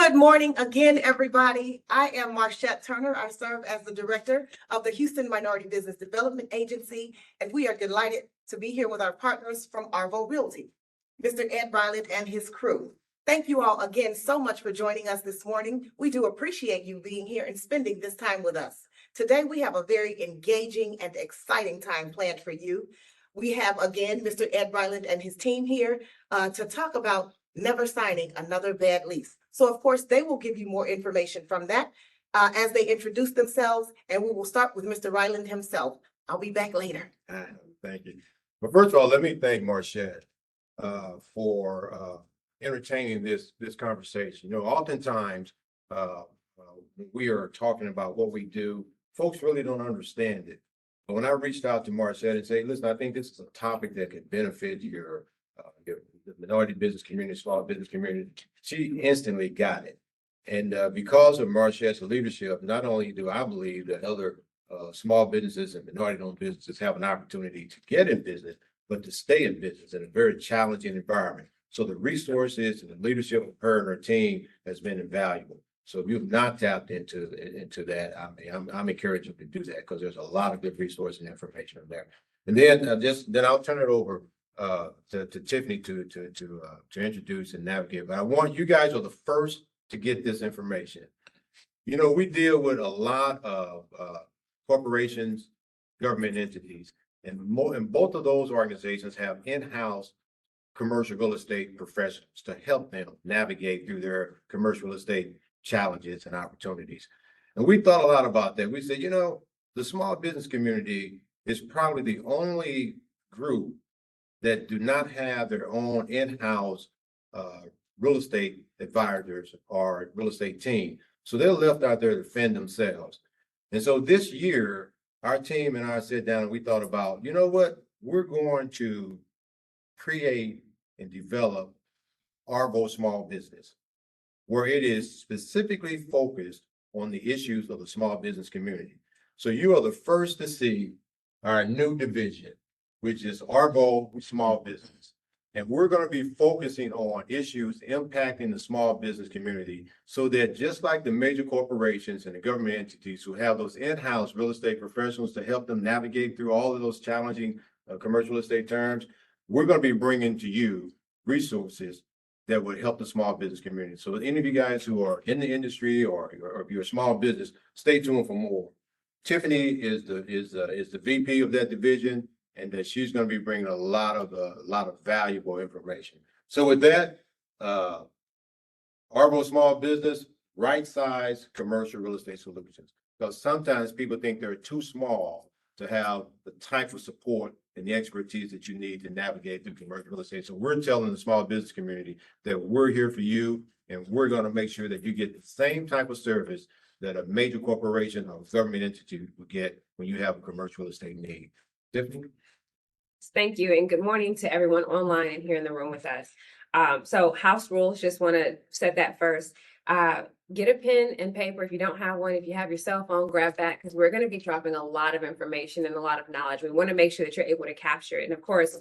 Good morning again, everybody. I am Marshette Turner. I serve as the director of the Houston Minority Business Development Agency, and we are delighted to be here with our partners from Arvo Realty, Mr. Ed Ryland and his crew. Thank you all again so much for joining us this morning. We do appreciate you being here and spending this time with us. Today, we have a very engaging and exciting time planned for you. We have, again, Mr. Ed Ryland and his team here to talk about never signing another bad lease. So, of course, they will give you more information from that as they introduce themselves, and we will start with Mr. Ryland himself. I'll be back later. Thank you. But first of all, let me thank Marshette for entertaining this conversation. You know, oftentimes when we are talking about what we do, folks really don't understand it. But when I reached out to Marshette and say, listen, I think this is a topic that could benefit your minority business community, small business community, she instantly got it. And because of Marshette's leadership, not only do I believe that other small businesses and minority-owned businesses have an opportunity to get in business, but to stay in business in a very challenging environment. So the resources and the leadership of her and her team has been invaluable. So if you've not tapped into that, I'm encouraging you to do that because there's a lot of good resources and information in there. And then I'll turn it over to Tiffany to introduce and navigate. But I want you guys are the first to get this information. You know, we deal with a lot of corporations, government entities, and both of those organizations have in-house commercial real estate professionals to help them navigate through their commercial real estate challenges and opportunities. And we thought a lot about that. We said, you know, the small business community is probably the only group that do not have their own in-house real estate advisors or real estate team. So they're left out there to fend themselves. And so this year, our team and I sat down and we thought about, you know what, we're going to create and develop Arvo Small Business, where it is specifically focused on the issues of the small business community. So you are the first to see our new division, which is Arvo Small Business. And we're going to be focusing on issues impacting the small business community so that just like the major corporations and the government entities who have those in-house real estate professionals to help them navigate through all of those challenging commercial real estate terms, we're going to be bringing to you resources that would help the small business community. So any of you guys who are in the industry or if you're a small business, stay tuned for more. Tiffany is the VP of that division, and that she's going to be bringing a lot of valuable information. So with that, Arvo Small Business, right size commercial real estate solutions. Because sometimes people think they're too small to have the type of support and the expertise that you need to navigate through commercial real estate. So we're telling the small business community that we're here for you, and we're going to make sure that you get the same type of service that a major corporation or government entity will get when you have a commercial real estate need. Tiffany? Thank you, and good morning to everyone online and here in the room with us. So house rules, just want to set that first. Get a pen and paper if you don't have one. If you have your cell phone, grab that because we're going to be dropping a lot of information and a lot of knowledge. We want to make sure that you're able to capture it. And of course,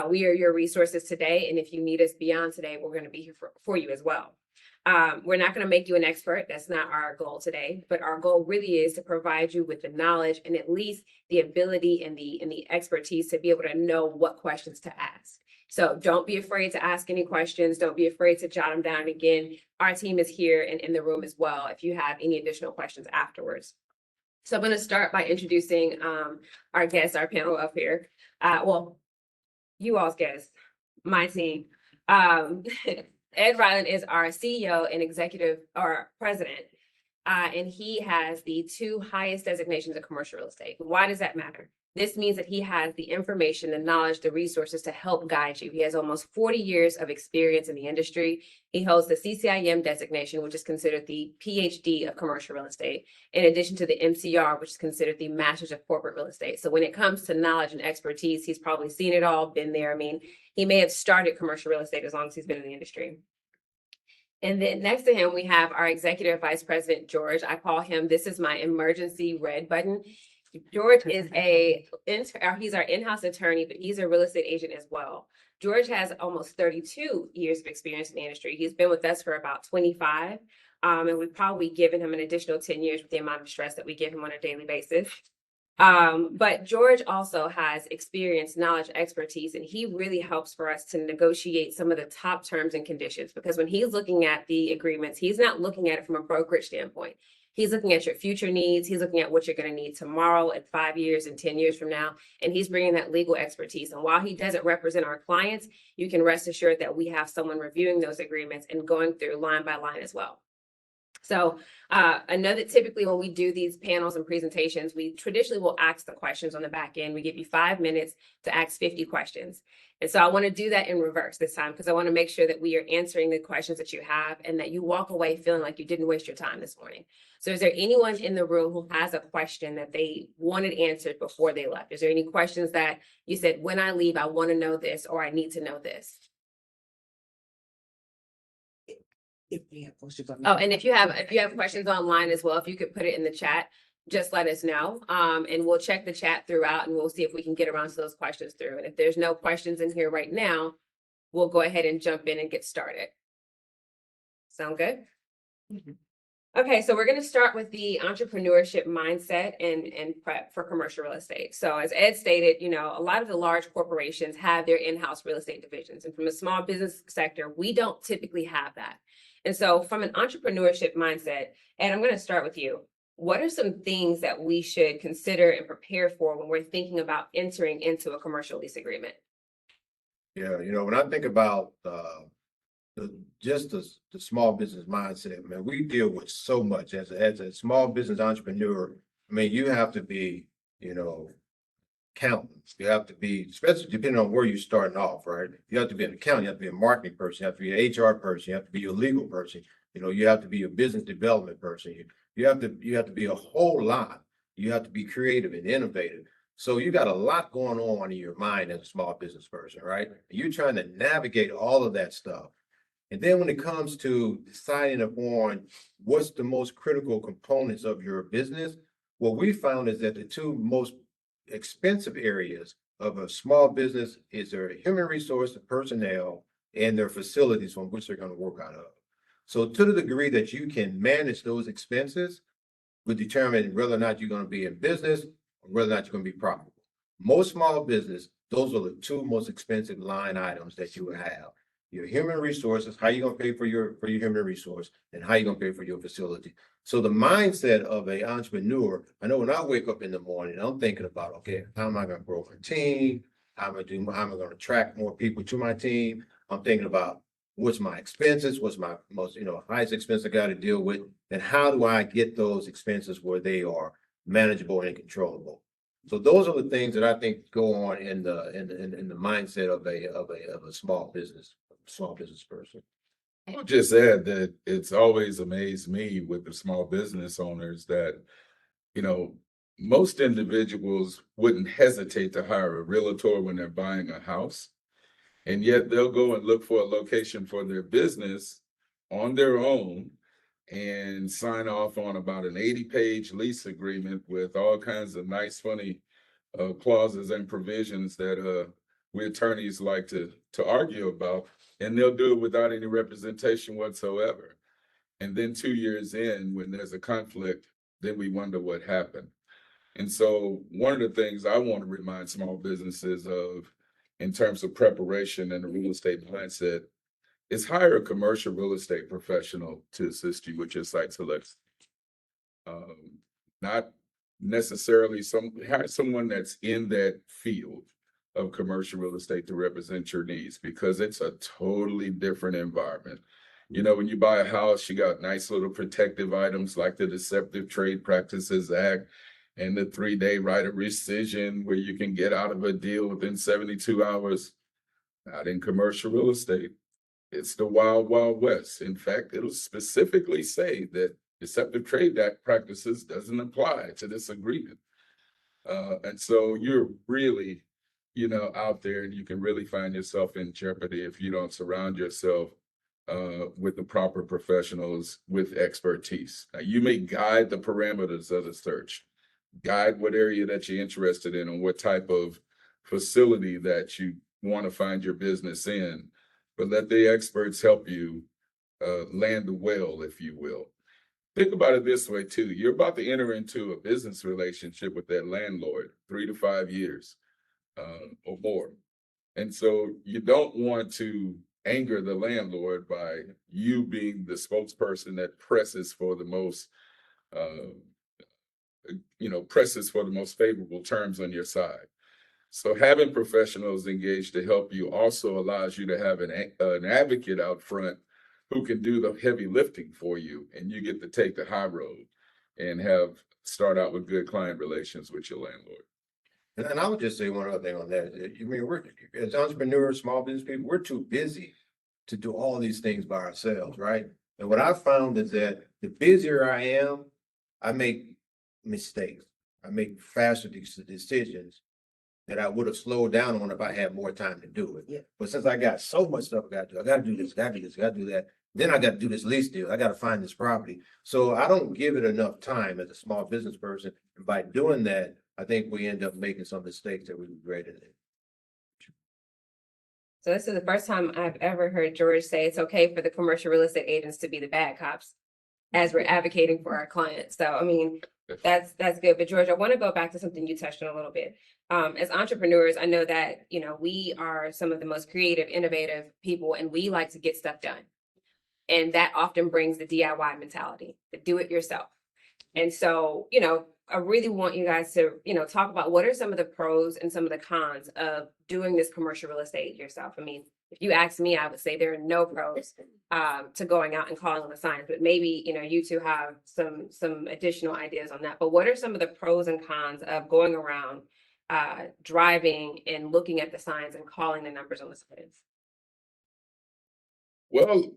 we are your resources today. And if you need us beyond today, we're going to be here for you as well. We're not going to make you an expert. That's not our goal today. But our goal really is to provide you with the knowledge and at least the ability and the expertise to be able to know what questions to ask. So don't be afraid to ask any questions. Don't be afraid to jot them down. Again, our team is here and in the room as well if you have any additional questions afterwards. So I'm going to start by introducing our guests, our panel up here. Well, you all's guests, my team. Ed Ryland is our CEO and executive or president, and he has the 2 highest designations of commercial real estate. Why does that matter? This means that he has the information, the knowledge, the resources to help guide you. He has almost 40 years of experience in the industry. He holds the CCIM designation, which is considered the PhD of commercial real estate, in addition to the MCR, which is considered the Masters of Corporate Real Estate. So when it comes to knowledge and expertise, he's probably seen it all, been there. I mean, he may have started commercial real estate as long as he's been in the industry. And then next to him, we have our executive vice president, George. I call him, this is my emergency red button. George is he's our in-house attorney, but he's a real estate agent as well. George has almost 32 years of experience in the industry. He's been with us for about 25. And we've probably given him an additional 10 years with the amount of stress that we give him on a daily basis. But George also has experience, knowledge, expertise, and he really helps for us to negotiate some of the top terms and conditions, because when he's looking at the agreements, he's not looking at it from a brokerage standpoint. He's looking at your future needs. He's looking at what you're going to need tomorrow, and 5 years and 10 years from now. And he's bringing that legal expertise. And while he doesn't represent our clients, you can rest assured that we have someone reviewing those agreements and going through line by line as well. So I know that typically when we do these panels and presentations, we traditionally will ask the questions on the back end. We give you 5 minutes to ask 50 questions. And so I want to do that in reverse this time, because I want to make sure that we are answering the questions that you have and that you walk away feeling like you didn't waste your time this morning. So is there anyone in the room who has a question that they wanted answered before they left? Is there any questions that you said, when I leave, I want to know this, or I need to know this? If we have questions on. Oh, and if you have questions online as well, if you could put it in the chat, just let us know. And we'll check the chat throughout and we'll see if we can get around to those questions through. And if there's no questions in here right now, we'll go ahead and jump in and get started. Sound good? Okay, so we're going to start with the entrepreneurship mindset and prep for commercial real estate. So as Ed stated, you know, a lot of the large corporations have their in-house real estate divisions. And from a small business sector, we don't typically have that. And so from an entrepreneurship mindset, and I'm going to start with you, what are some things that we should consider and prepare for when we're thinking about entering into a commercial lease agreement? Yeah, when I think about the small business mindset, man, we deal with so much as a small business entrepreneur. I mean, you have to be, accountant. You have to be, especially depending on where you're starting off, right? You have to be an accountant, you have to be a marketing person, you have to be an HR person, you have to be a legal person, you have to be a business development person. You have to be a whole lot. You have to be creative and innovative. So you got a lot going on in your mind as a small business person, right? You're trying to navigate all of that stuff. And then when it comes to deciding upon what's the most critical components of your business, what we found is that the two most expensive areas of a small business is their human resource, personnel, and their facilities from which they're going to work out of. So to the degree that you can manage those expenses will determine whether or not you're going to be in business or whether or not you're going to be profitable. Most small business, those are the two most expensive line items that you would have. Your human resources, how you going to pay for your human resource, and how you going to pay for your facility. So the mindset of an entrepreneur, I know when I wake up in the morning, I'm thinking about, okay, how am I going to grow my team? How am I going to attract more people to my team? I'm thinking about what's my expenses, what's my most, highest expense I got to deal with, and how do I get those expenses where they are manageable and controllable. So those are the things that I think go on in the mindset of a small business person. I'll just add that it's always amazed me with the small business owners that, most individuals wouldn't hesitate to hire a realtor when they're buying a house. And yet they'll go and look for a location for their business on their own and sign off on about an 80-page lease agreement with all kinds of nice, funny clauses and provisions that we attorneys like to argue about. And they'll do it without any representation whatsoever. And then 2 years in, when there's a conflict, then we wonder what happened. And so one of the things I want to remind small businesses of in terms of preparation and the real estate mindset is hire a commercial real estate professional to assist you with your site selection. Not necessarily hire someone that's in that field of commercial real estate to represent your needs, because it's a totally different environment. When you buy a house, you got nice little protective items like the Deceptive Trade Practices Act and the 3-day right of rescission where you can get out of a deal within 72 hours. Not in commercial real estate. It's the wild, wild west. In fact, it'll specifically say that Deceptive Trade Act practices doesn't apply to this agreement. And so you're really, out there, and you can really find yourself in jeopardy if you don't surround yourself with the proper professionals with expertise. Now, you may guide the parameters of the search, guide what area that you're interested in and what type of facility that you want to find your business in, but let the experts help you land well, if you will. Think about it this way too. You're about to enter into a business relationship with that landlord, 3 to 5 years or more. And so you don't want to anger the landlord by you being the spokesperson that presses for the most, presses for the most favorable terms on your side. So having professionals engaged to help you also allows you to have an advocate out front who can do the heavy lifting for you, and you get to take the high road and start out with good client relations with your landlord. And I would just say one other thing on that. I mean, we're, as entrepreneurs, small business people, we're too busy to do all these things by ourselves, right? And what I found is that the busier I am, I make mistakes. I make faster decisions that I would have slowed down on if I had more time to do it. Yeah. But since I got so much stuff I got to do, I got to do this, got to do this, got to do that. Then I got to do this lease deal. I got to find this property. So I don't give it enough time as a small business person. And by doing that, I think we end up making some mistakes that we regret in it. So this is the first time I've ever heard George say it's okay for the commercial real estate agents to be the bad cops as we're advocating for our clients. So, I mean, that's good. But George, I want to go back to something you touched on a little bit. As entrepreneurs, I know that, we are some of the most creative, innovative people, and we like to get stuff done. And that often brings the DIY mentality, the do it yourself. And so, I really want you guys to, talk about what are some of the pros and some of the cons of doing this commercial real estate yourself. I mean, if you ask me, I would say there are no pros to going out and calling on the signs, but maybe, you two have some additional ideas on that. But what are some of the pros and cons of going around driving and looking at the signs and calling the numbers on the signs? Well,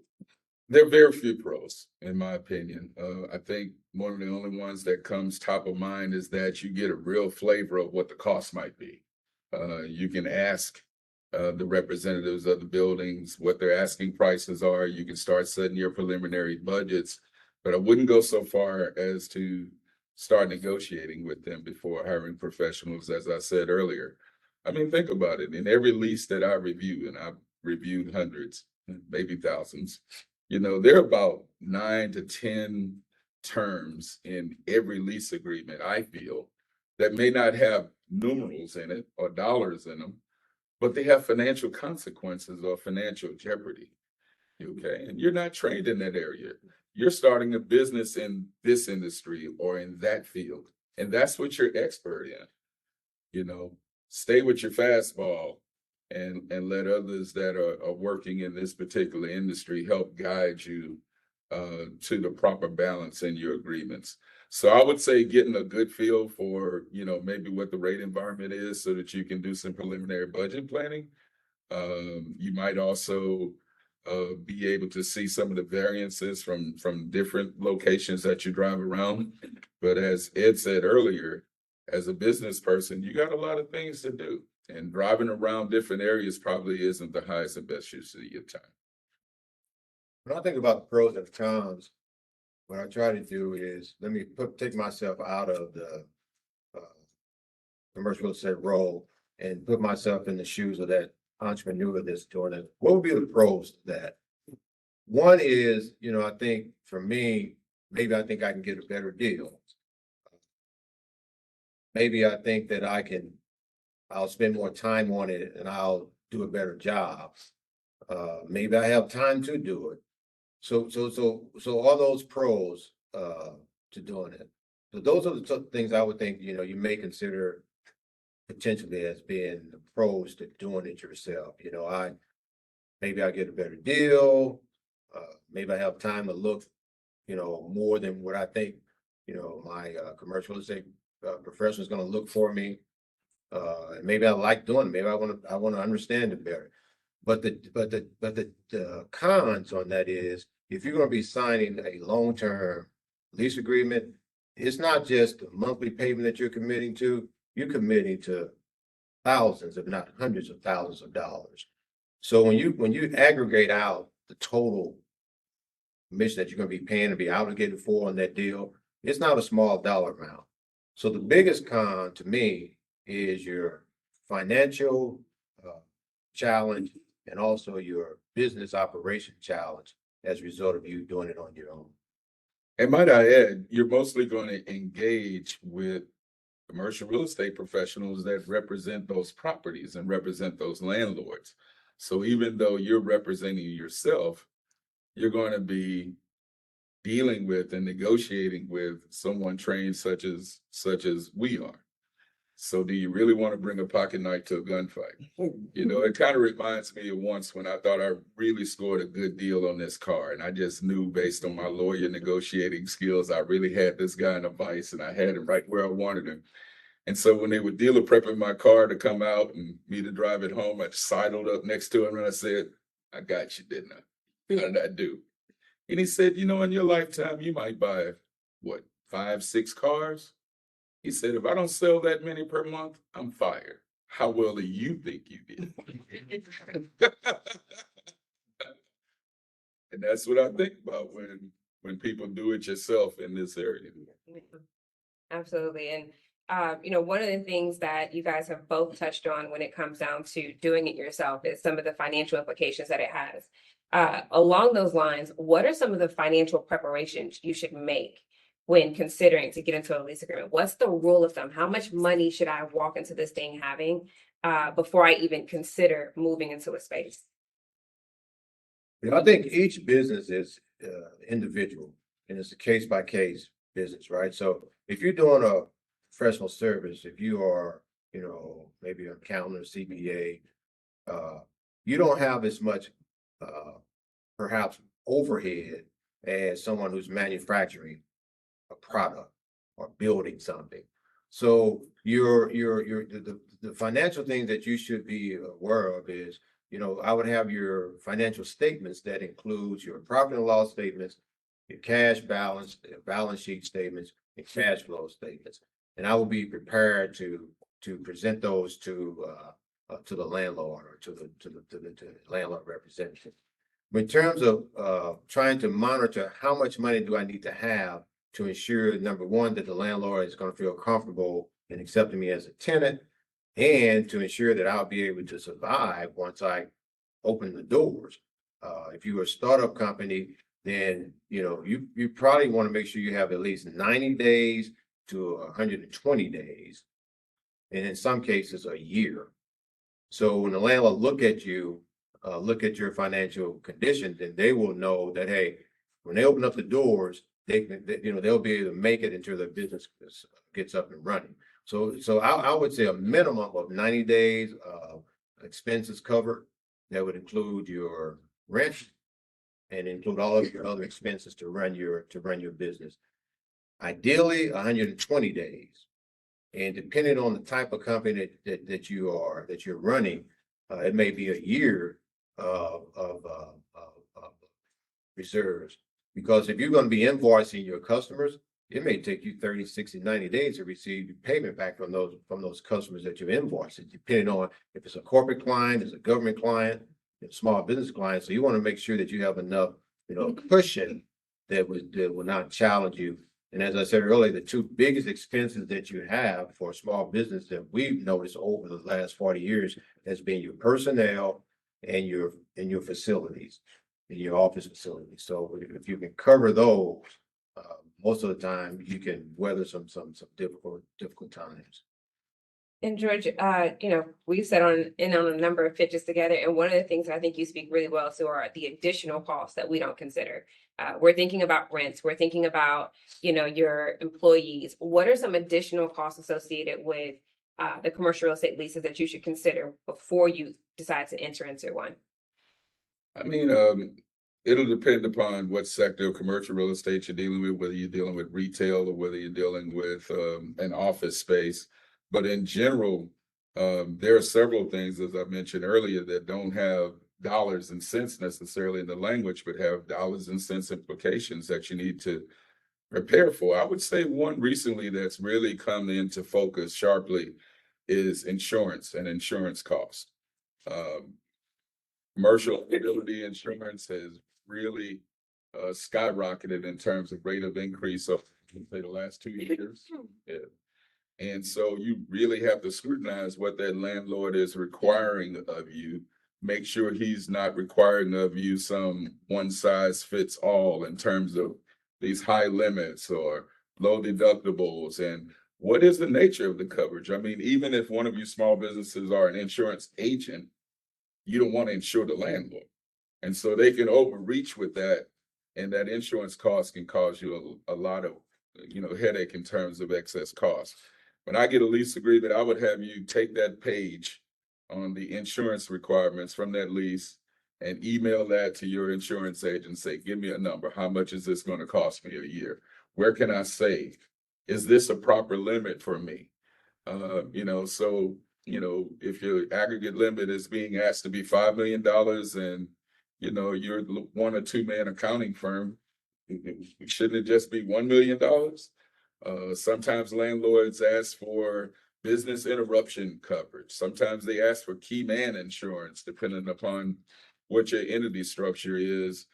there are very few pros, in my opinion. I think one of the only ones that comes top of mind is that you get a real flavor of what the cost might be. You can ask the representatives of the buildings what their asking prices are. You can start setting your preliminary budgets, but I wouldn't go so far as to start negotiating with them before hiring professionals, as I said earlier. I mean, think about it. In every lease that I review, and I've reviewed hundreds, maybe thousands, there are about 9 to 10 terms in every lease agreement, I feel, that may not have numerals in it or dollars in them, but they have financial consequences or financial jeopardy. Okay. And you're not trained in that area. You're starting a business in this industry or in that field. And that's what you're expert in. Stay with your fastball and let others that are working in this particular industry help guide you to the proper balance in your agreements. So I would say getting a good feel for, maybe what the rate environment is so that you can do some preliminary budget planning. You might also be able to see some of the variances from different locations that you drive around. But as Ed said earlier, as a business person, you got a lot of things to do. And driving around different areas probably isn't the highest and best use of your time. When I think about the pros and cons, what I try to do is let me take myself out of the commercial real estate role and put myself in the shoes of that entrepreneur that's doing it. What would be the pros to that? One is, I think for me, maybe I think I can get a better deal. Maybe I think that I'll spend more time on it and I'll do a better job. Maybe I have time to do it. So all those pros to doing it. So those are the things I would think, you may consider potentially as being the pros to doing it yourself. Maybe I get a better deal. Maybe I have time to look, more than what I think, my commercial real estate professional is going to look for me. And maybe I like doing it. Maybe I want to understand it better. But the cons on that is if you're going to be signing a long-term lease agreement, it's not just the monthly payment that you're committing to. You're committing to thousands, if not hundreds of thousands of dollars. So when you aggregate out the total commission that you're going to be paying and be obligated for on that deal, it's not a small dollar amount. So the biggest con to me is your financial challenge and also your business operation challenge as a result of you doing it on your own. And might I add, you're mostly going to engage with commercial real estate professionals that represent those properties and represent those landlords. So even though you're representing yourself, you're going to be dealing with and negotiating with someone trained such as we are. So do you really want to bring a pocket knife to a gunfight? You know, it kind of reminds me of once when I thought I really scored a good deal on this car. And I just knew based on my lawyer negotiating skills, I really had this guy in a vice and I had him right where I wanted him. And so when they were dealer prepping my car to come out and me to drive it home, I sidled up next to him and I said, I got you, didn't I? How did I do? And he said, you know, in your lifetime, you might buy, what, 5, 6 cars? He said, if I don't sell that many per month, I'm fired. How well do you think you did? And that's what I think about when people do it yourself in this area. Absolutely. And, you know, one of the things that you guys have both touched on when it comes down to doing it yourself is some of the financial implications that it has. Along those lines, what are some of the financial preparations you should make when considering to get into a lease agreement? What's the rule of thumb? How much money should I walk into this thing having before I even consider moving into a space? You know, I think each business is individual and it's a case by case business, right? So if you're doing a professional service, if you are, you know, maybe an accountant or CPA, you don't have as much perhaps overhead as someone who's manufacturing a product or building something. So the financial things that you should be aware of is, you know, I would have your financial statements that includes your profit and loss statements, your cash balance, balance sheet statements, and cash flow statements. And I will be prepared to present those to the landlord or to the landlord representative. In terms of trying to monitor how much money do I need to have to ensure, number one, that the landlord is going to feel comfortable in accepting me as a tenant, and to ensure that I'll be able to survive once I open the doors. If you're a startup company, then you know you probably want to make sure you have at least 90 days to 120 days, and in some cases a year. So when the landlord look at you, look at your financial condition, then they will know that, hey, when they open up the doors, they'll be able to make it until their business gets up and running. So I would say a minimum of 90 days of expenses covered. That would include your rent and include all of your other expenses to run your business. Ideally, 120 days. And depending on the type of company that you're running, it may be a year of reserves. Because if you're going to be invoicing your customers, it may take you 30, 60, 90 days to receive payment back from those customers that you're invoicing, depending on if it's a corporate client, it's a government client, a small business client. So you want to make sure that you have enough, you know, cushion that will not challenge you. And as I said earlier, the two biggest expenses that you have for a small business that we've noticed over the last 40 years has been your personnel and your facilities, in your office facilities. So if you can cover those, most of the time you can weather some difficult times. And George, you know, we sat on a number of pitches together, and one of the things that I think you speak really well to are the additional costs that we don't consider. We're thinking about rents, we're thinking about, you know, your employees. What are some additional costs associated with the commercial real estate leases that you should consider before you decide to enter into one? I mean, it'll depend upon what sector of commercial real estate you're dealing with, whether you're dealing with retail or whether you're dealing with an office space. But in general, there are several things, as I mentioned earlier, that don't have dollars and cents necessarily in the language, but have dollars and cents implications that you need to prepare for. I would say one recently that's really come into focus sharply is insurance and insurance costs. Commercial liability insurance has really skyrocketed in terms of rate of increase of, say, the last 2 years. Yeah. And so you really have to scrutinize what that landlord is requiring of you make sure he's not requiring of you some one size fits all in terms of these high limits or low deductibles, and what is the nature of the coverage? I mean, even if one of you small businesses are an insurance agent, you don't want to insure the landlord. And so they can overreach with that, and that insurance cost can cause you a lot of, headache in terms of excess costs. When I get a lease agreement, I would have you take that page on the insurance requirements from that lease and email that to your insurance agent. Say, give me a number. How much is this going to cost me a year? Where can I save? Is this a proper limit for me? If your aggregate limit is being asked to be $5 million and, you're one or two man accounting firm, shouldn't it just be $1 million? Sometimes landlords ask for business interruption coverage. Sometimes they ask for key man insurance, depending upon what your entity structure is,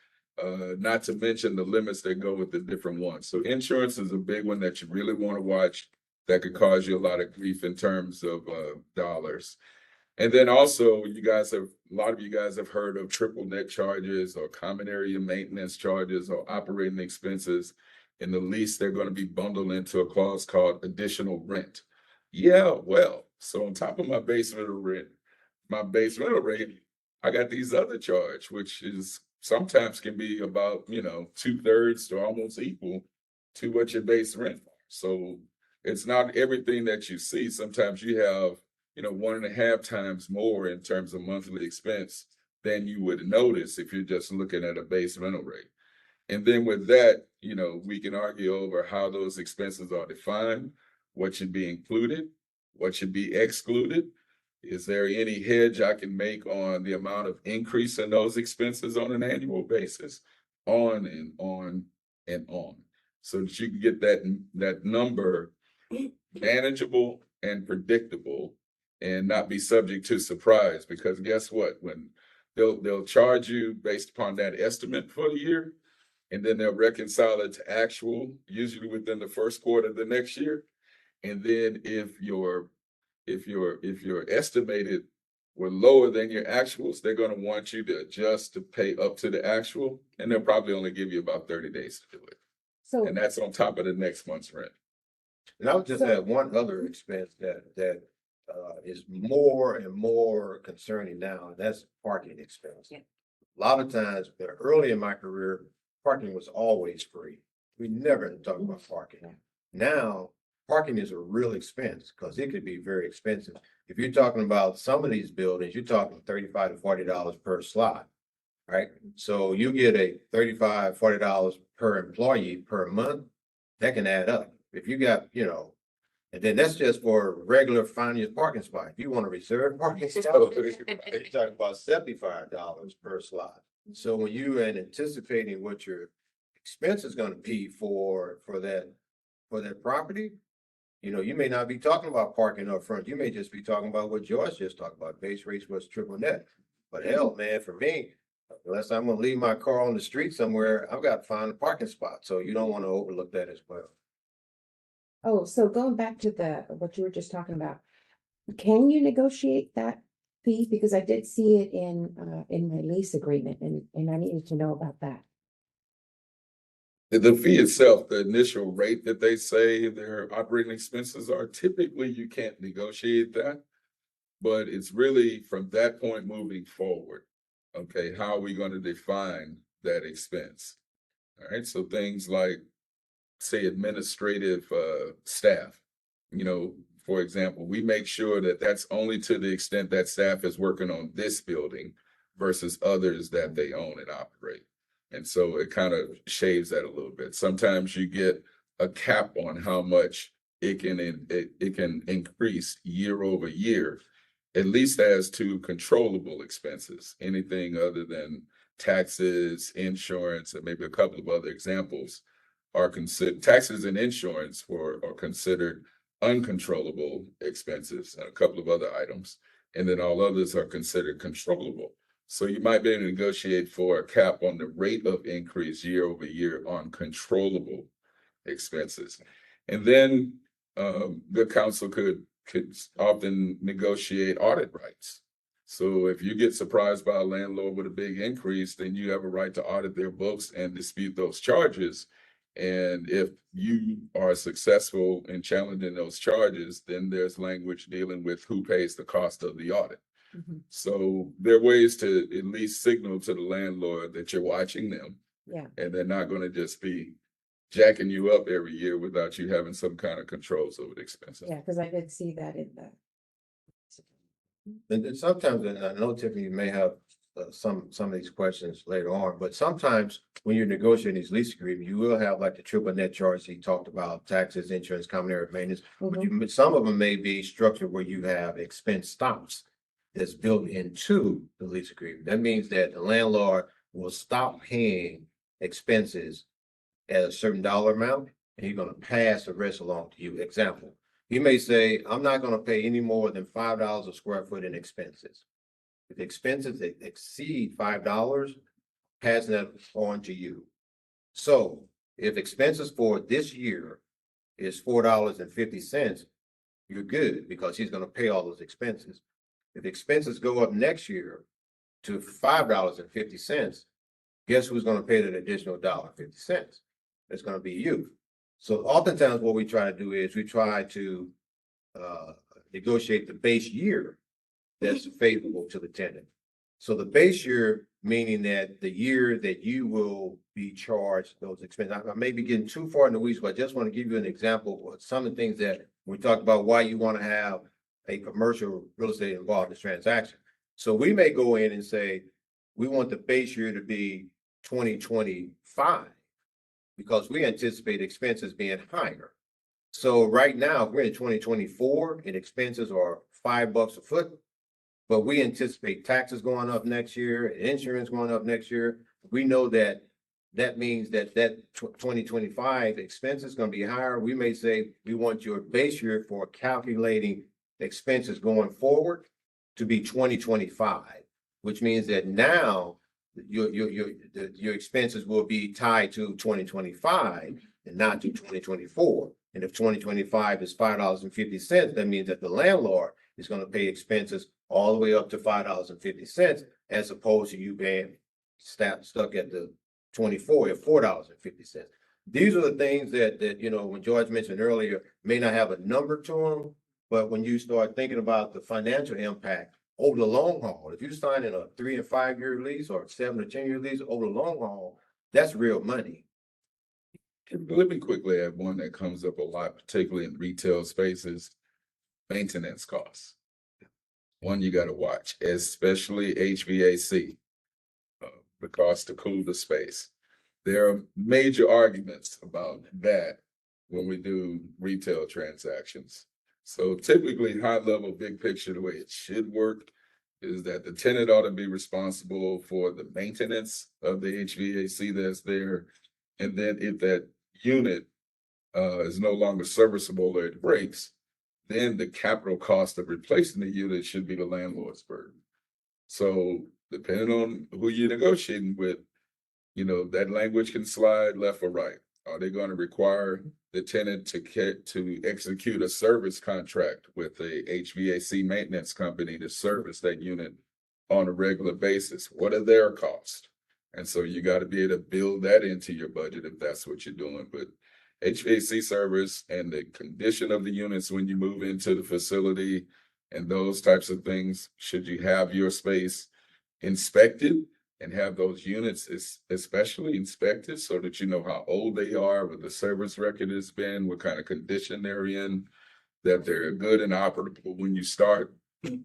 not to mention the limits that go with the different ones. So insurance is a big one that you really want to watch, that could cause you a lot of grief in terms of dollars. And then also, a lot of you guys have heard of triple net charges or common area maintenance charges or operating expenses. In the lease, they're going to be bundled into a clause called additional rent. Yeah, well, so on top of my base rental rate, I got these other charge, which is sometimes can be about, 2/3 to almost equal to what your base rent. So it's not everything that you see. Sometimes you have, 1.5 times more in terms of monthly expense than you would notice if you're just looking at a base rental rate. And then with that, we can argue over how those expenses are defined, what should be included, what should be excluded. Is there any hedge I can make on the amount of increase in those expenses on an annual basis? On and on and on. So that you can get that number manageable and predictable and not be subject to surprise. Because guess what? When they'll charge you based upon that estimate for the year, and then they'll reconcile it to actual, usually within the first quarter of the next year. And then if your estimated were lower than your actuals, they're going to want you to adjust to pay up to the actual, and they'll probably only give you about 30 days to do it. So, And that's on top of the next month's rent. And I would just add one other expense that is more and more concerning now, and that's parking expense. Yeah. A lot of times, early in my career, parking was always free. We never talk about parking. Now, parking is a real expense because it could be very expensive. If you're talking about some of these buildings, you're talking $35 to $40 per slot, right? So you get a $35, $40 per employee per month, that can add up. If you got, and then that's just for regular finding your parking spot. If you want to reserve parking spot, you're talking about $75 per slot. So when you are anticipating what your expense is going to be for that property, you may not be talking about parking up front. You may just be talking about what George just talked about, base rates was triple net. But hell, man, for me, unless I'm going to leave my car on the street somewhere, I've got to find a parking spot. So you don't want to overlook that as well. oh, so going back to what you were just talking about, can you negotiate that fee? Because I did see it in my lease agreement and I needed to know about that. The fee itself, the initial rate that they say their operating expenses are, typically you can't negotiate that. But it's really from that point moving forward. Okay, how are we going to define that expense? All right, so things like, say, administrative staff, for example, we make sure that that's only to the extent that staff is working on this building versus others that they own and operate. And so it kind of shaves that a little bit. Sometimes you get a cap on how much it can increase year over year, at least as to controllable expenses. Anything other than taxes, insurance, and maybe a couple of other examples are considered. Taxes and insurance are considered uncontrollable expenses, and a couple of other items. And then all others are considered controllable. So you might be able to negotiate for a cap on the rate of increase year over year on controllable expenses. And then the council could often negotiate audit rights. So if you get surprised by a landlord with a big increase, then you have a right to audit their books and dispute those charges. And if you are successful in challenging those charges, then there's language dealing with who pays the cost of the audit. Mhm. So there are ways to at least signal to the landlord that you're watching them Yeah, and they're not going to just be jacking you up every year without you having some kind of controls over the expenses. yeah, because I did see that in the. And then sometimes, and I know Tiffany, you may have some of these questions later on, but sometimes when you're negotiating these lease agreements, you will have like the triple net charge he talked about, taxes, insurance, common area maintenance. But some of them may be structured where you have expense stops that's built into the lease agreement. That means that the landlord will stop paying expenses at a certain dollar amount, and you're gonna pass the rest along to you. Example, you may say, I'm not gonna pay any more than $5 a square foot in expenses. If expenses exceed $5, passing that on to you. So if expenses for this year is $4.50, you're good because he's gonna pay all those expenses. If expenses go up next year to $5.50, guess who's gonna pay that additional $1.50? It's gonna be you. So oftentimes what we try to do is we try to negotiate the base year that's favorable to the tenant. So the base year, meaning that the year that you will be charged those expenses. I may be getting too far in the weeds, but I just want to give you an example of some of the things that we talked about why you want to have a commercial real estate involved in this transaction. So we may go in and say, we want the base year to be 2025 because we anticipate expenses being higher. So right now, we're in 2024 and expenses are $5 a foot. But we anticipate taxes going up next year, and insurance going up next year. We know that means that 2025 expense is gonna be higher. We may say, we want your base year for calculating expenses going forward to be 2025, which means that now your expenses will be tied to 2025 and not to 2024. And if 2025 is $5.50, that means that the landlord is gonna pay expenses all the way up to $5.50, as opposed to you being stuck at the 24 at $4.50. These are the things that when George mentioned earlier, may not have a number to them, but when you start thinking about the financial impact over the long haul, if you're signing a 3 and 5 year lease or 7 or 10 year lease over the long haul, that's real money. Let me quickly add one that comes up a lot, particularly in retail spaces, maintenance costs. One you got to watch, especially HVAC, the cost to cool the space. There are major arguments about that when we do retail transactions. So typically, high level, big picture, the way it should work is that the tenant ought to be responsible for the maintenance of the HVAC that's there. And then if that unit is no longer serviceable or it breaks, then the capital cost of replacing the unit should be the landlord's burden. So depending on who you're negotiating with, that language can slide left or right. Are they going to require the tenant to execute a service contract with a HVAC maintenance company to service that unit on a regular basis? What are their costs? And so you got to be able to build that into your budget if that's what you're doing. But HVAC service and the condition of the units when you move into the facility and those types of things, should you have your space inspected and have those units especially inspected so that you know how old they are, what the service record has been, what kind of condition they're in, that they're good and operable when you start?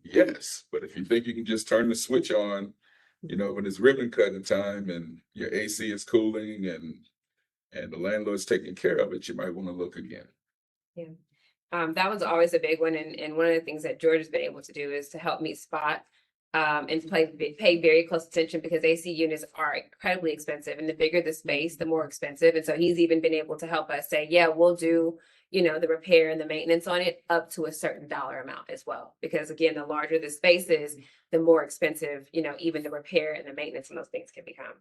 Yes, but if you think you can just turn the switch on, when it's ribbon cutting time and your AC is cooling and the landlord's taking care of it, you might want to look again. Yeah. That was always a big one. And one of the things that George has been able to do is to help me spot and pay very close attention, because AC units are incredibly expensive, and the bigger the space, the more expensive. And so he's even been able to help us say, yeah, we'll do, the repair and the maintenance on it up to a certain dollar amount as well. Because again, the larger the space is, the more expensive, even the repair and the maintenance on those things can become.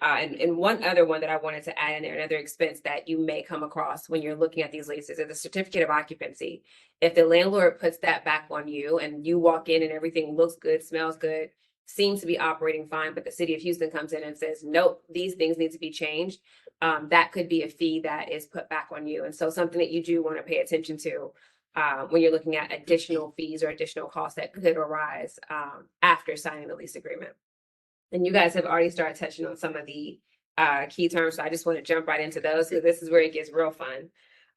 And one other one that I wanted to add in there, another expense that you may come across when you're looking at these leases is the certificate of occupancy. If the landlord puts that back on you and you walk in and everything looks good, smells good, seems to be operating fine, but the city of Houston comes in and says, nope, these things need to be changed. That could be a fee that is put back on you. And so something that you do want to pay attention to when you're looking at additional fees or additional costs that could arise after signing the lease agreement. And you guys have already started touching on some of the key terms, so I just want to jump right into those because this is where it gets real fun.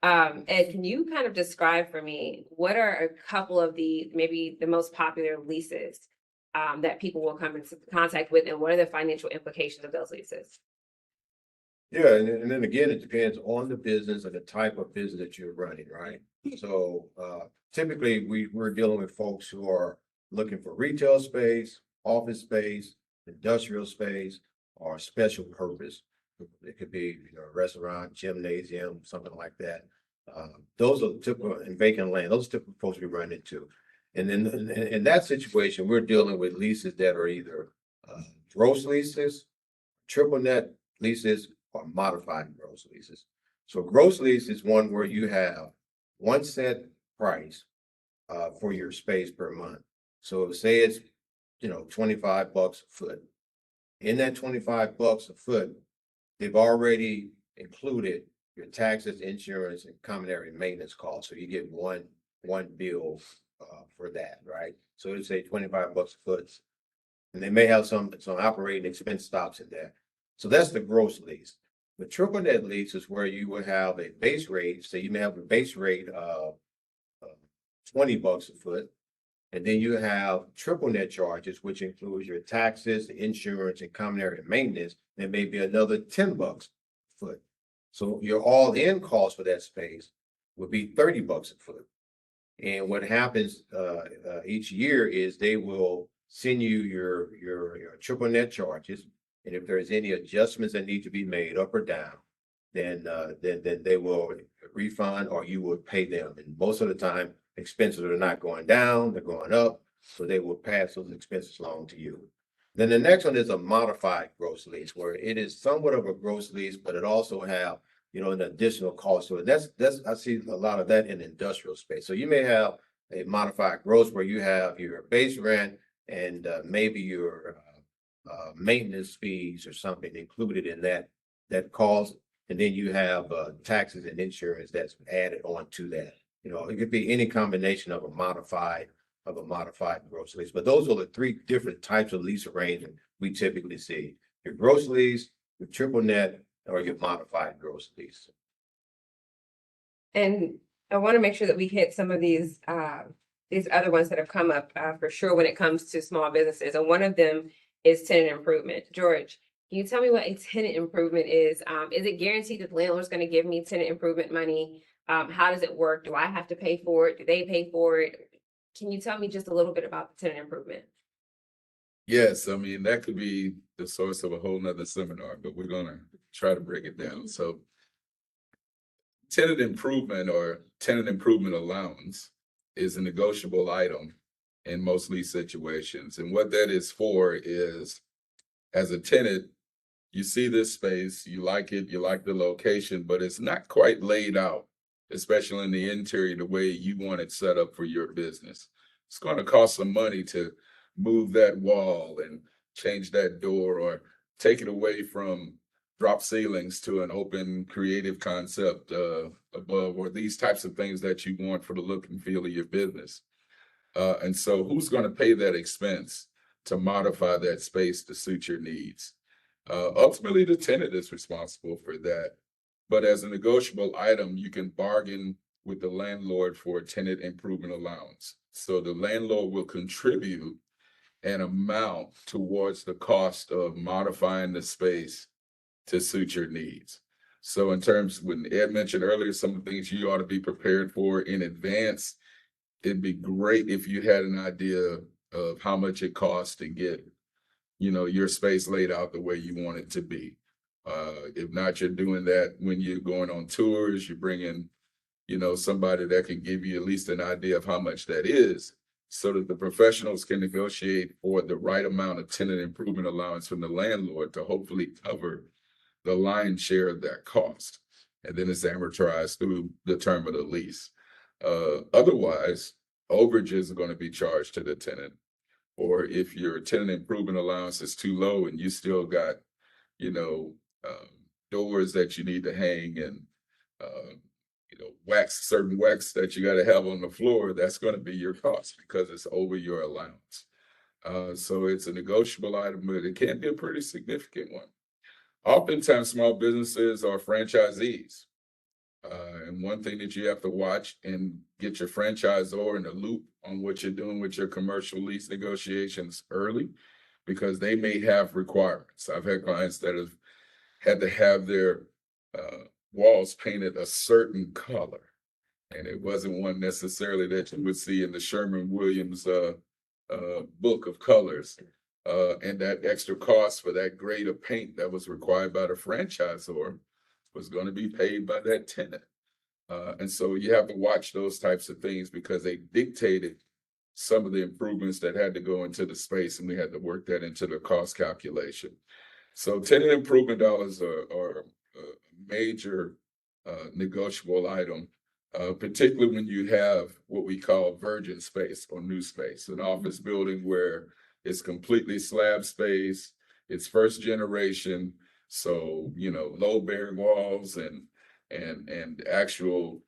Ed, can you kind of describe for me what are a couple of maybe the most popular leases that people will come into contact with, and what are the financial implications of those leases? Yeah, and then again, it depends on the business and the type of business that you're running, right? So typically we're dealing with folks who are looking for retail space, office space, industrial space, or special purpose. It could be, a restaurant, gymnasium, something like that. Those are typical, and vacant land, those are typical folks we run into. And then in that situation, we're dealing with leases that are either gross leases, triple net leases, or modified gross leases. So gross lease is one where you have one set price for your space per month. So say it's, $25 a foot. In that $25 a foot, they've already included your taxes, insurance, and common area maintenance costs. So you get one bill for that, right? So it's say $25 a foot. And they may have some operating expense stops in there. So that's the gross lease. The triple net lease is where you will have a base rate. So you may have a base rate of $20 a foot. And then you have triple net charges, which includes your taxes, the insurance, and common area maintenance. There may be another $10 a foot. So your all-in cost for that space would be $30 a foot. And what happens each year is they will send you your triple net charges. And if there's any adjustments that need to be made up or down, then they will refund or you will pay them. And most of the time, expenses are not going down, they're going up. So they will pass those expenses along to you. Then the next one is a modified gross lease, where it is somewhat of a gross lease, but it also have, an additional cost. So that's I see a lot of that in industrial space. So you may have a modified gross where you have your base rent and maybe your maintenance fees or something included in that cost. And then you have taxes and insurance that's added on to that. It could be any combination of a modified gross lease. But those are the three different types of lease arrangement we typically see: your gross lease, your triple net, or your modified gross lease. And I want to make sure that we hit some of these other ones that have come up for sure when it comes to small businesses. And one of them is tenant improvement. George, can you tell me what a tenant improvement is? Is it guaranteed that the landlord's going to give me tenant improvement money? How does it work? Do I have to pay for it? Do they pay for it? Can you tell me just a little bit about the tenant improvement? Yes, I mean, that could be the source of a whole nother seminar, but we're gonna try to break it down. So tenant improvement or tenant improvement allowance is a negotiable item in most lease situations. And what that is for is, as a tenant, you see this space, you like it, you like the location, but it's not quite laid out, especially in the interior, the way you want it set up for your business. It's going to cost some money to move that wall and change that door, or take it away from drop ceilings to an open creative concept above, or these types of things that you want for the look and feel of your business. And so who's going to pay that expense to modify that space to suit your needs? Ultimately, the tenant is responsible for that. But as a negotiable item, you can bargain with the landlord for a tenant improvement allowance. So the landlord will contribute an amount towards the cost of modifying the space to suit your needs. So in terms, when Ed mentioned earlier, some of the things you ought to be prepared for in advance, it'd be great if you had an idea of how much it costs to get, your space laid out the way you want it to be. If not, you're doing that when you're going on tours, you're bringing somebody that can give you at least an idea of how much that is, so that the professionals can negotiate for the right amount of tenant improvement allowance from the landlord to hopefully cover the lion's share of that cost. And then it's amortized through the term of the lease. Otherwise, overages are going to be charged to the tenant. Or if your tenant improvement allowance is too low and you still got, doors that you need to hang and, certain wax that you got to have on the floor, that's going to be your cost because it's over your allowance. So it's a negotiable item, but it can be a pretty significant one. Oftentimes, small businesses are franchisees. And one thing that you have to watch and get your franchisor in the loop on what you're doing with your commercial lease negotiations early, because they may have requirements. I've had clients that have had to have their walls painted a certain color, and it wasn't one necessarily that you would see in the Sherman-Williams book of colors. And that extra cost for that grade of paint that was required by the franchisor was going to be paid by that tenant. And so you have to watch those types of things because they dictated some of the improvements that had to go into the space, and we had to work that into the cost calculation. So tenant improvement dollars are a major negotiable item, particularly when you have what we call virgin space or new space, an office building where it's completely slab space, it's first generation. So, low bearing walls and actual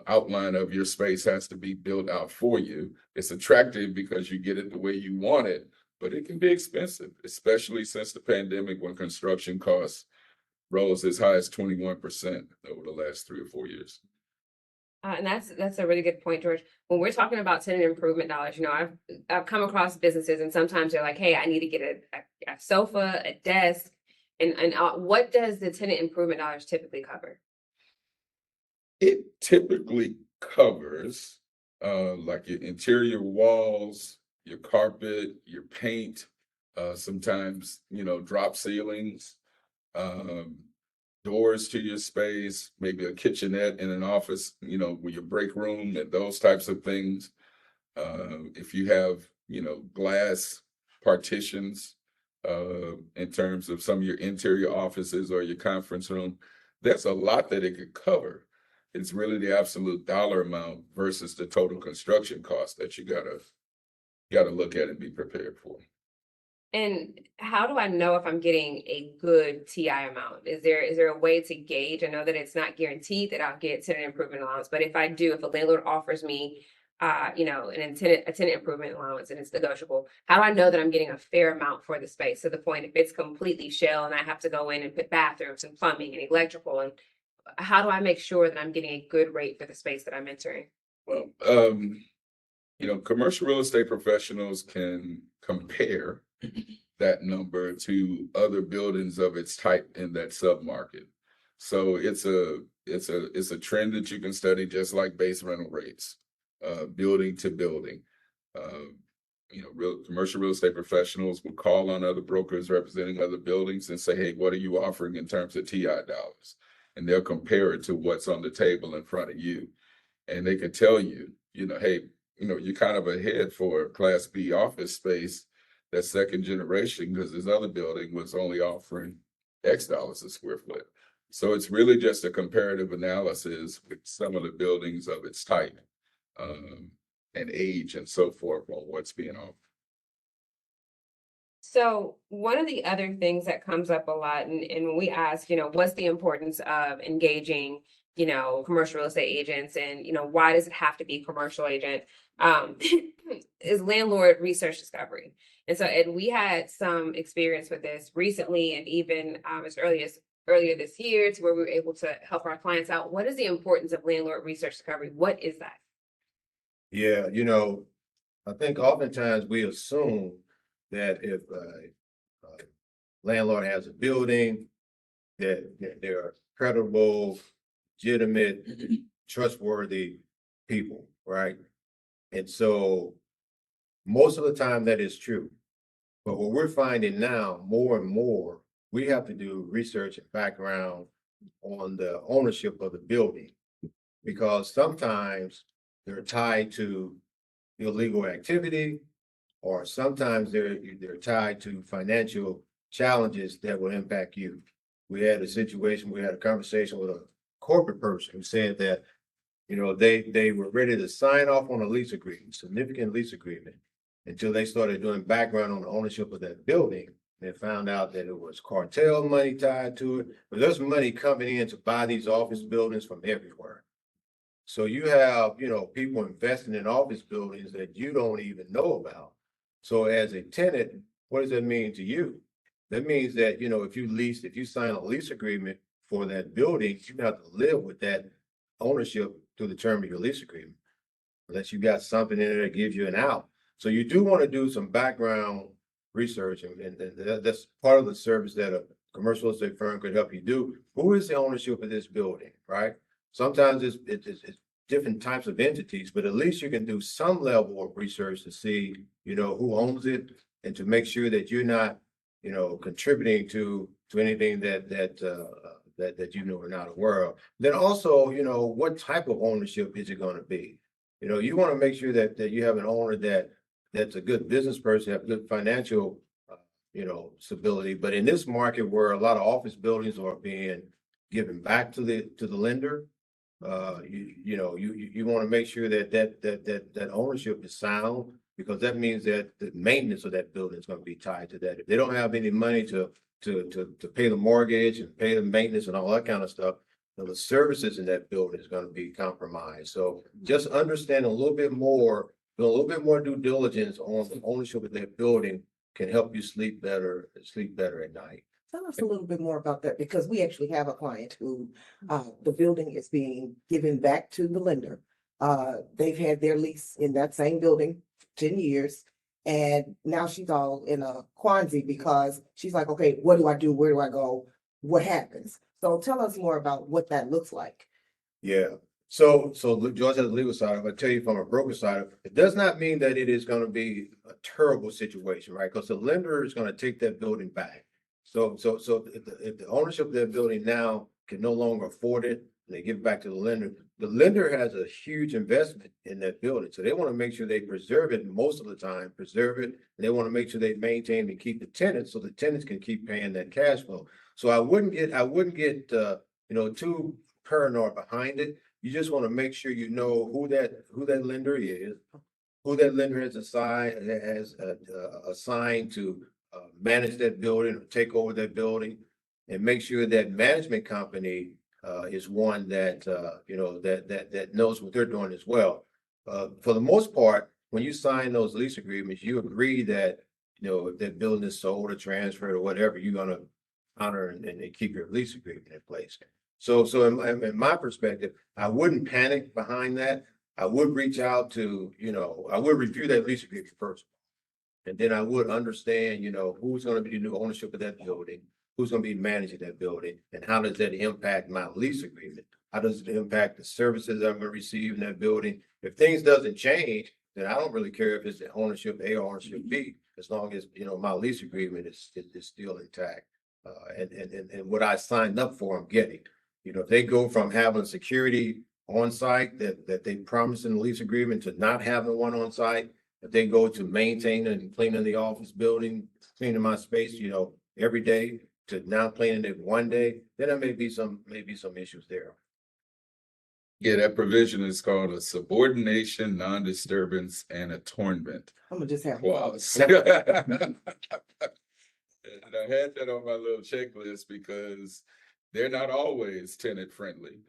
outline of your space has to be built out for you. It's attractive because you get it the way you want it, but it can be expensive, especially since the pandemic when construction costs rose as high as 21% over the last 3 or 4 years. And that's a really good point, George. When we're talking about tenant improvement dollars, I've come across businesses and sometimes they're like, hey, I need to get a sofa, a desk, and what does the tenant improvement dollars typically cover? It typically covers like your interior walls, your carpet, your paint, sometimes, drop ceilings, doors to your space, maybe a kitchenette in an office, with your break room and those types of things. If you have, glass partitions in terms of some of your interior offices or your conference room, there's a lot that it could cover. It's really the absolute dollar amount versus the total construction cost that you gotta look at and be prepared for. And how do I know if I'm getting a good TI amount? Is there a way to gauge? I know that it's not guaranteed that I'll get tenant improvement allowance, but if I do, if a landlord offers me, a tenant improvement allowance and it's negotiable, how do I know that I'm getting a fair amount for the space? To the point, if it's completely shell and I have to go in and put bathrooms and plumbing and electrical, and how do I make sure that I'm getting a good rate for the space that I'm entering? Well, commercial real estate professionals can compare that number to other buildings of its type in that submarket. So it's a trend that you can study, just like base rental rates, building to building. Commercial real estate professionals will call on other brokers representing other buildings and say, hey, what are you offering in terms of TI dollars? And they'll compare it to what's on the table in front of you. And they can tell you, hey, you're kind of ahead for a Class B office space that's second generation because this other building was only offering X dollars a square foot. So it's really just a comparative analysis with some of the buildings of its type and age and so forth on what's being offered. So one of the other things that comes up a lot, and when we ask, what's the importance of engaging, commercial real estate agents, and why does it have to be commercial agent, is landlord research discovery. And so, and we had some experience with this recently, and even as earlier this year, to where we were able to help our clients out. What is the importance of landlord research discovery? What is that? Yeah, I think oftentimes we assume that if a landlord has a building, that they're credible, legitimate, trustworthy people, right? And so most of the time that is true. But what we're finding now, more and more, we have to do research and background on the ownership of the building. because sometimes they're tied to illegal activity, or sometimes they're tied to financial challenges that will impact you. We had a conversation with a corporate person who said that, they were ready to sign off on a lease agreement, significant lease agreement, until they started doing background on the ownership of that building. They found out that it was cartel money tied to it, but there's money coming in to buy these office buildings from everywhere. So you have, people investing in office buildings that you don't even know about. So as a tenant, what does that mean to you? That means that, if you sign a lease agreement for that building, you have to live with that ownership through the term of your lease agreement. Unless you got something in there that gives you an out. So you do want to do some background research, and that's part of the service that a commercial estate firm could help you do. Who is the ownership of this building, right? Sometimes it's different types of entities, but at least you can do some level of research to see, who owns it, and to make sure that you're not, contributing to anything that are not aware of. Then also, what type of ownership is it going to be? You want to make sure that you have an owner that's a good business person, have good financial, stability. But in this market where a lot of office buildings are being given back to the lender, you want to make sure that ownership is sound, because that means that the maintenance of that building is going to be tied to that. If they don't have any money to pay the mortgage and pay the maintenance and all that kind of stuff, the services in that building is going to be compromised. So just understand a little bit more, do a little bit more due diligence on the ownership of that building can help you sleep better at night. Tell us a little bit more about that, because we actually have a client who, the building is being given back to the lender. They've had their lease in that same building 10 years. And now she's all in a quandary because she's like, okay, what do I do? Where do I go? What happens? So tell us more about what that looks like. Yeah. So George has the legal side. I'm gonna tell you from a broker side, it does not mean that it is gonna be a terrible situation, right? Because the lender is gonna take that building back. So if the ownership of that building now can no longer afford it, and they give it back to the lender. The lender has a huge investment in that building, so they want to make sure they preserve it most of the time, and they want to make sure they maintain and keep the tenants, so the tenants can keep paying that cash flow. So I wouldn't get too paranoid behind it. You just want to make sure you know who that lender is, who that lender has assigned to manage that building or take over that building, and make sure that management company is one that that knows what they're doing as well. For the most part, when you sign those lease agreements, you agree that if that building is sold or transferred or whatever, you're gonna honor and keep your lease agreement in place. So in my perspective, I wouldn't panic behind that. I would reach out to, I would review that lease agreement first. And then I would understand, who's going to be the new ownership of that building, who's going to be managing that building, and how does that impact my lease agreement? How does it impact the services I'm going to receive in that building? If things doesn't change, then I don't really care if it's the ownership A or ownership B, as long as, my lease agreement is still intact. And what I signed up for, I'm getting. If they go from having security on site that they promised in the lease agreement to not having one on site, if they go to maintaining and cleaning the office building, cleaning my space, every day, to now cleaning it one day, then there may be some issues there. Yeah, that provision is called a subordination, non-disturbance, and attornment I'm gonna just have. clause. And I had that on my little checklist because they're not always tenant friendly.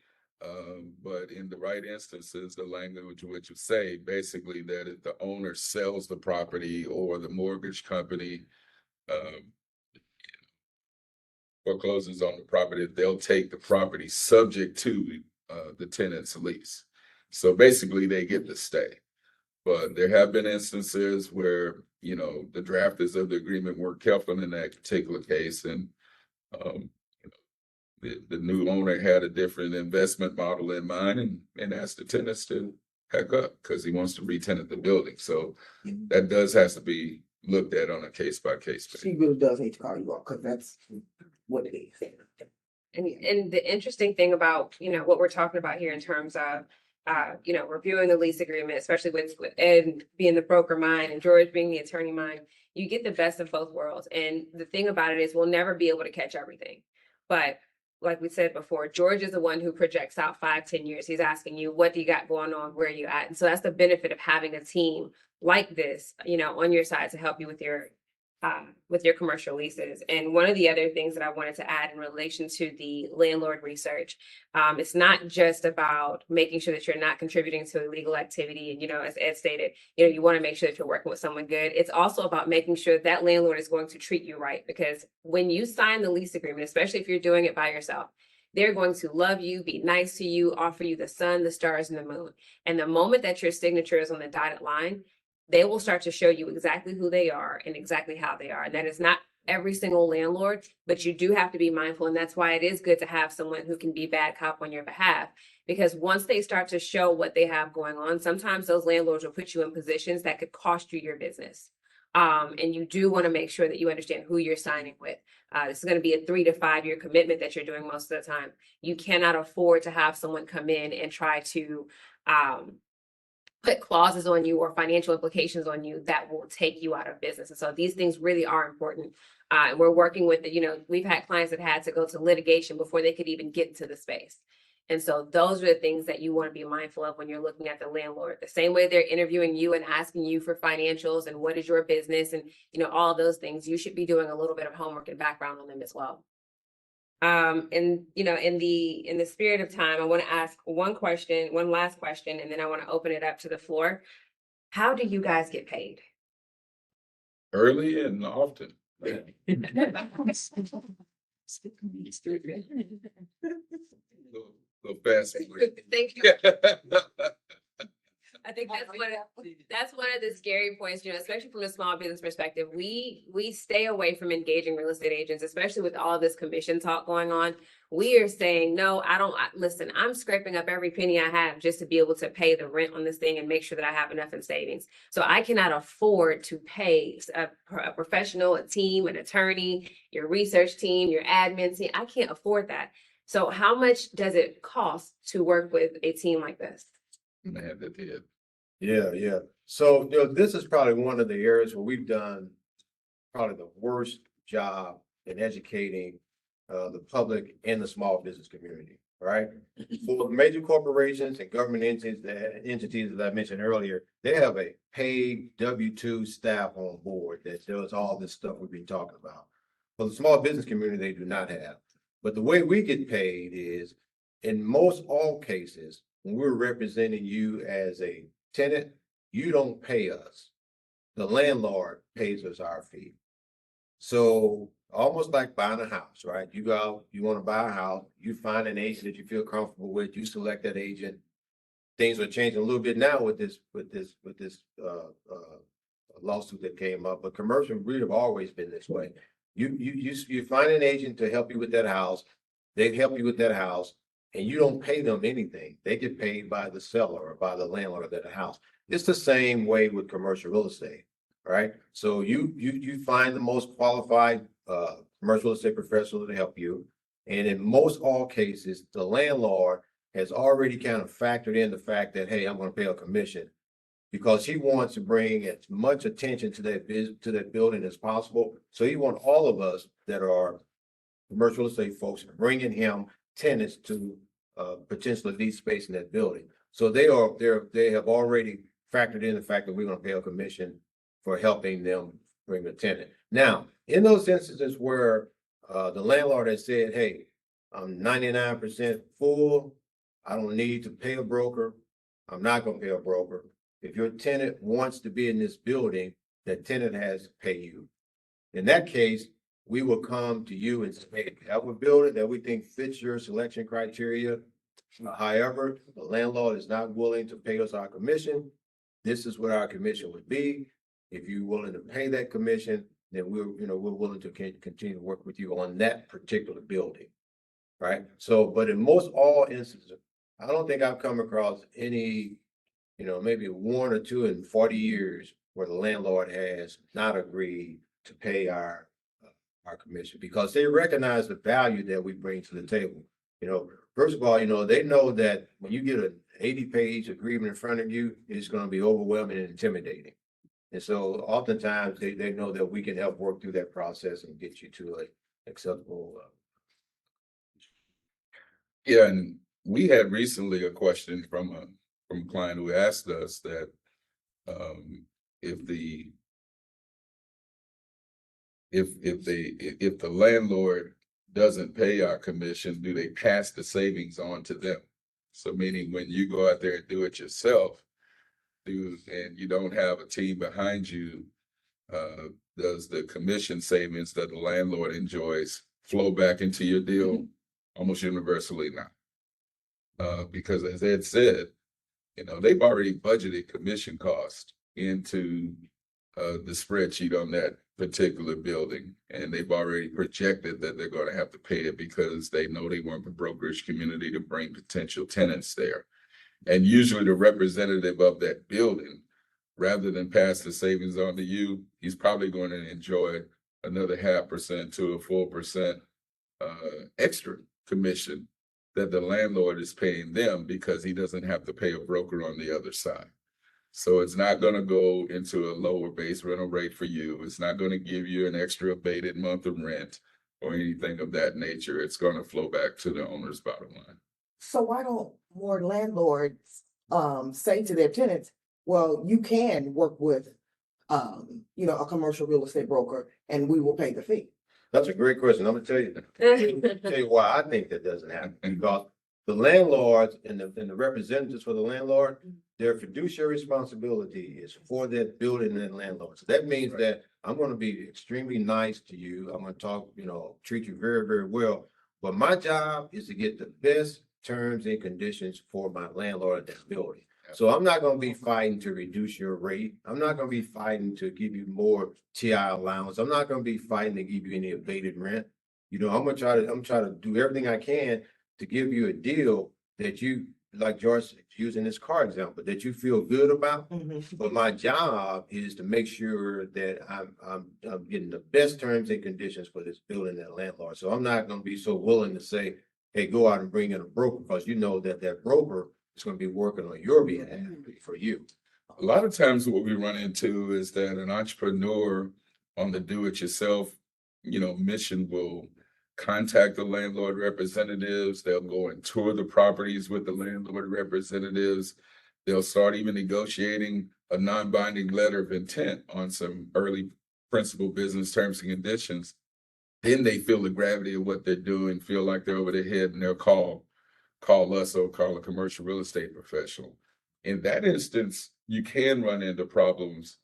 But in the right instances, the language which would say basically that if the owner sells the property or the mortgage company forecloses on the property, they'll take the property subject to the tenant's lease. So basically they get to stay. But there have been instances where, the drafters of the agreement weren't careful in that particular case, and the new owner had a different investment model in mind and asked the tenants to heck up because he wants to re-tenant the building. So that has to be looked at on a case by case basis. She really does need to call you off, because that's what it is. And the interesting thing about, what we're talking about here in terms of, reviewing the lease agreement, especially with Ed being the broker mind and George being the attorney mind, you get the best of both worlds. And the thing about it is we'll never be able to catch everything. But like we said before, George is the one who projects out 5-10 years. He's asking you, what do you got going on? Where are you at? And so that's the benefit of having a team like this, on your side to help you with your commercial leases. And one of the other things that I wanted to add in relation to the landlord research, it's not just about making sure that you're not contributing to illegal activity. And, as Ed stated, you want to make sure that you're working with someone good. It's also about making sure that landlord is going to treat you right, because when you sign the lease agreement, especially if you're doing it by yourself, they're going to love you, be nice to you, offer you the sun, the stars, and the moon. And the moment that your signature is on the dotted line, they will start to show you exactly who they are and exactly how they are. And that is not every single landlord, but you do have to be mindful. And that's why it is good to have someone who can be bad cop on your behalf, because once they start to show what they have going on, sometimes those landlords will put you in positions that could cost you your business. And you do want to make sure that you understand who you're signing with. This is going to be a 3 to 5 year commitment that you're doing most of the time. You cannot afford to have someone come in and try to, put clauses on you or financial implications on you that will take you out of business. And so these things really are important. We're working with, we've had clients that had to go to litigation before they could even get into the space. And so those are the things that you want to be mindful of when you're looking at the landlord. The same way they're interviewing you and asking you for financials and what is your business and, all of those things, you should be doing a little bit of homework and background on them as well. And in the spirit of time, I want to ask one last question, and then I want to open it up to the floor. How do you guys get paid? Early and often. Go fast. Thank you. I think that's one of the scary points, especially from a small business perspective. We stay away from engaging real estate agents, especially with all this commission talk going on. We are saying, no, listen, I'm scraping up every penny I have just to be able to pay the rent on this thing and make sure that I have enough in savings. So I cannot afford to pay a professional, a team, an attorney, your research team, your admin team. I can't afford that. So how much does it cost to work with a team like this? Man, that did. Yeah. So, this is probably one of the areas where we've done probably the worst job in educating the public and the small business community, right? For major corporations and government entities that I mentioned earlier, they have a paid W-2 staff on board that does all this stuff we've been talking about. For the small business community, they do not have. But the way we get paid is, in most all cases, when we're representing you as a tenant, you don't pay us. The landlord pays us our fee. So almost like buying a house, right? You go out, you want to buy a house, you find an agent that you feel comfortable with, you select that agent. Things are changing a little bit now with this lawsuit that came up, but commercial really have always been this way. You find an agent to help you with that house, they help you with that house, and you don't pay them anything. They get paid by the seller or by the landlord of that house. It's the same way with commercial real estate, right? So you find the most qualified commercial real estate professional to help you. And in most all cases, the landlord has already kind of factored in the fact that, hey, I'm going to pay a commission, because he wants to bring as much attention to that building as possible. So he wants all of us that are commercial real estate folks bringing him tenants to potentially lease space in that building. So they have already factored in the fact that we're going to pay a commission for helping them bring a tenant. Now, in those instances where the landlord has said, hey, I'm 99% full, I don't need to pay a broker, I'm not going to pay a broker. If your tenant wants to be in this building, that tenant has to pay you. In that case, we will come to you and say, hey, we have a building that we think fits your selection criteria. However, the landlord is not willing to pay us our commission. This is what our commission would be. If you're willing to pay that commission, then we're willing to continue to work with you on that particular building, right? So, but in most all instances, I don't think I've come across any, maybe 1 or 2 in 40 years where the landlord has not agreed to pay our our commission because they recognize the value that we bring to the table. You know, first of all, you know, they know that when you get an 80-page agreement in front of you, it's going to be overwhelming and intimidating. And so oftentimes they know that we can help work through that process and get you to an acceptable. Yeah, and we had recently a question from a client who asked us that if the landlord doesn't pay our commission, do they pass the savings on to them? So meaning when you go out there and do it yourself, and you don't have a team behind you, does the commission savings that the landlord enjoys flow back into your deal? Almost universally not. Because as Ed said, you know, they've already budgeted commission cost into the spreadsheet on that particular building. And they've already projected that they're going to have to pay it because they know they want the brokerage community to bring potential tenants there. And usually the representative of that building, rather than pass the savings on to you, he's probably going to enjoy another 0.5% to a full percent extra commission that the landlord is paying them because he doesn't have to pay a broker on the other side. So it's not going to go into a lower base rental rate for you. It's not going to give you an extra abated month of rent or anything of that nature. It's going to flow back to the owner's bottom line. So why don't more landlords say to their tenants, well, you can work with you know, a commercial real estate broker and we will pay the fee? That's a great question. I'm gonna tell you why I think that doesn't happen. Because the landlords and the representatives for the landlord, their fiduciary responsibility is for that building and that landlord. So that means that I'm gonna be extremely nice to you. I'm gonna talk, you know, treat you very, very well. But my job is to get the best terms and conditions for my landlord at that building. So I'm not gonna be fighting to reduce your rate. I'm not gonna be fighting to give you more TI allowance. I'm not gonna be fighting to give you any abated rent. You know, I'm trying to do everything I can to give you a deal that you, like George using this car example, that you feel good about. But my job is to make sure that I'm getting the best terms and conditions for this building and landlord. So I'm not gonna be so willing to say, hey, go out and bring in a broker, because you know that that broker is going to be working on your behalf for you. A lot of times what we run into is that an entrepreneur on the do-it-yourself, you know, mission will contact the landlord representatives. They'll go and tour the properties with the landlord representatives. They'll start even negotiating a non-binding letter of intent on some early principal business terms and conditions. Then they feel the gravity of what they're doing, feel like they're over their head, and they'll call us or call a commercial real estate professional. In that instance, you can run into problems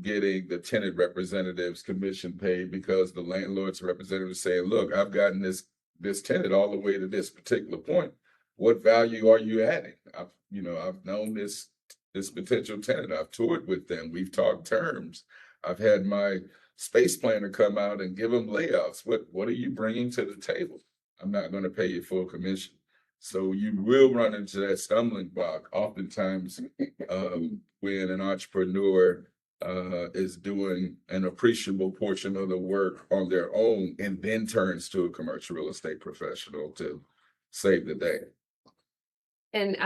getting the tenant representative's commission paid because the landlord's representative is saying, look, I've gotten this tenant all the way to this particular point. What value are you adding? I've known this potential tenant. I've toured with them. We've talked terms. I've had my space planner come out and give them layouts. What are you bringing to the table? I'm not going to pay you full commission. So you will run into that stumbling block oftentimes when an entrepreneur is doing an appreciable portion of the work on their own and then turns to a commercial real estate professional to save the day. And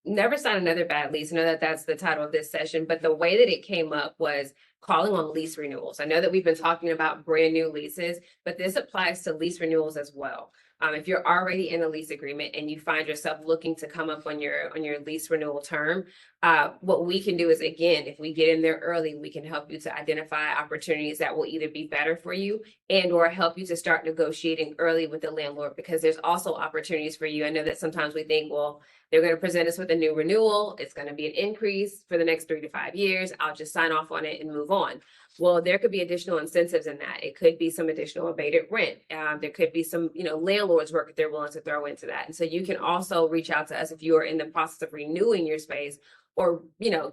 never sign another bad lease. I know that that's the title of this session, but the way that it came up was calling on lease renewals. I know that we've been talking about brand new leases, but this applies to lease renewals as well. If you're already in a lease agreement and you find yourself looking to come up on your lease renewal term, what we can do is, again, if we get in there early, we can help you to identify opportunities that will either be better for you and or help you to start negotiating early with the landlord, because there's also opportunities for you. I know that sometimes we think, well, they're going to present us with a new renewal. It's going to be an increase for the next 3 to 5 years. I'll just sign off on it and move on. Well, there could be additional incentives in that. It could be some additional abated rent. There could be some, landlords work if they're willing to throw into that. And so you can also reach out to us if you are in the process of renewing your space or,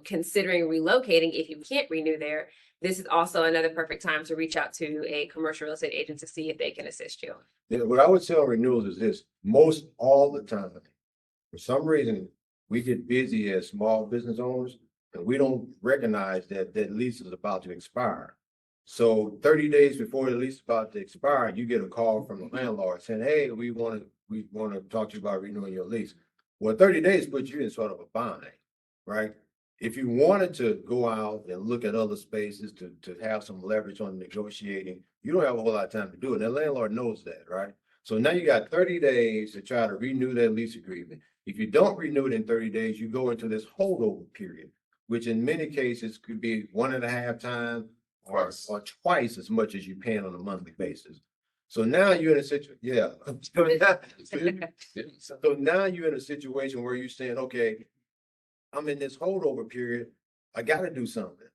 considering relocating. If you can't renew there, this is also another perfect time to reach out to a commercial real estate agent to see if they can assist you. Yeah, what I would tell renewals is this: most all the time, for some reason, we get busy as small business owners and we don't recognize that that lease is about to expire. So 30 days before the lease is about to expire, you get a call from the landlord saying, hey, we want to talk to you about renewing your lease. Well, 30 days puts you in sort of a bind, right? If you wanted to go out and look at other spaces to have some leverage on negotiating, you don't have a whole lot of time to do it. And the landlord knows that, right? So now you got 30 days to try to renew that lease agreement. If you don't renew it in 30 days, you go into this holdover period, which in many cases could be 1.5 times or twice as much as you're paying on a monthly basis. So now you're in a situation, yeah. So now you're in a situation where you're saying, okay, I'm in this holdover period. I gotta do something.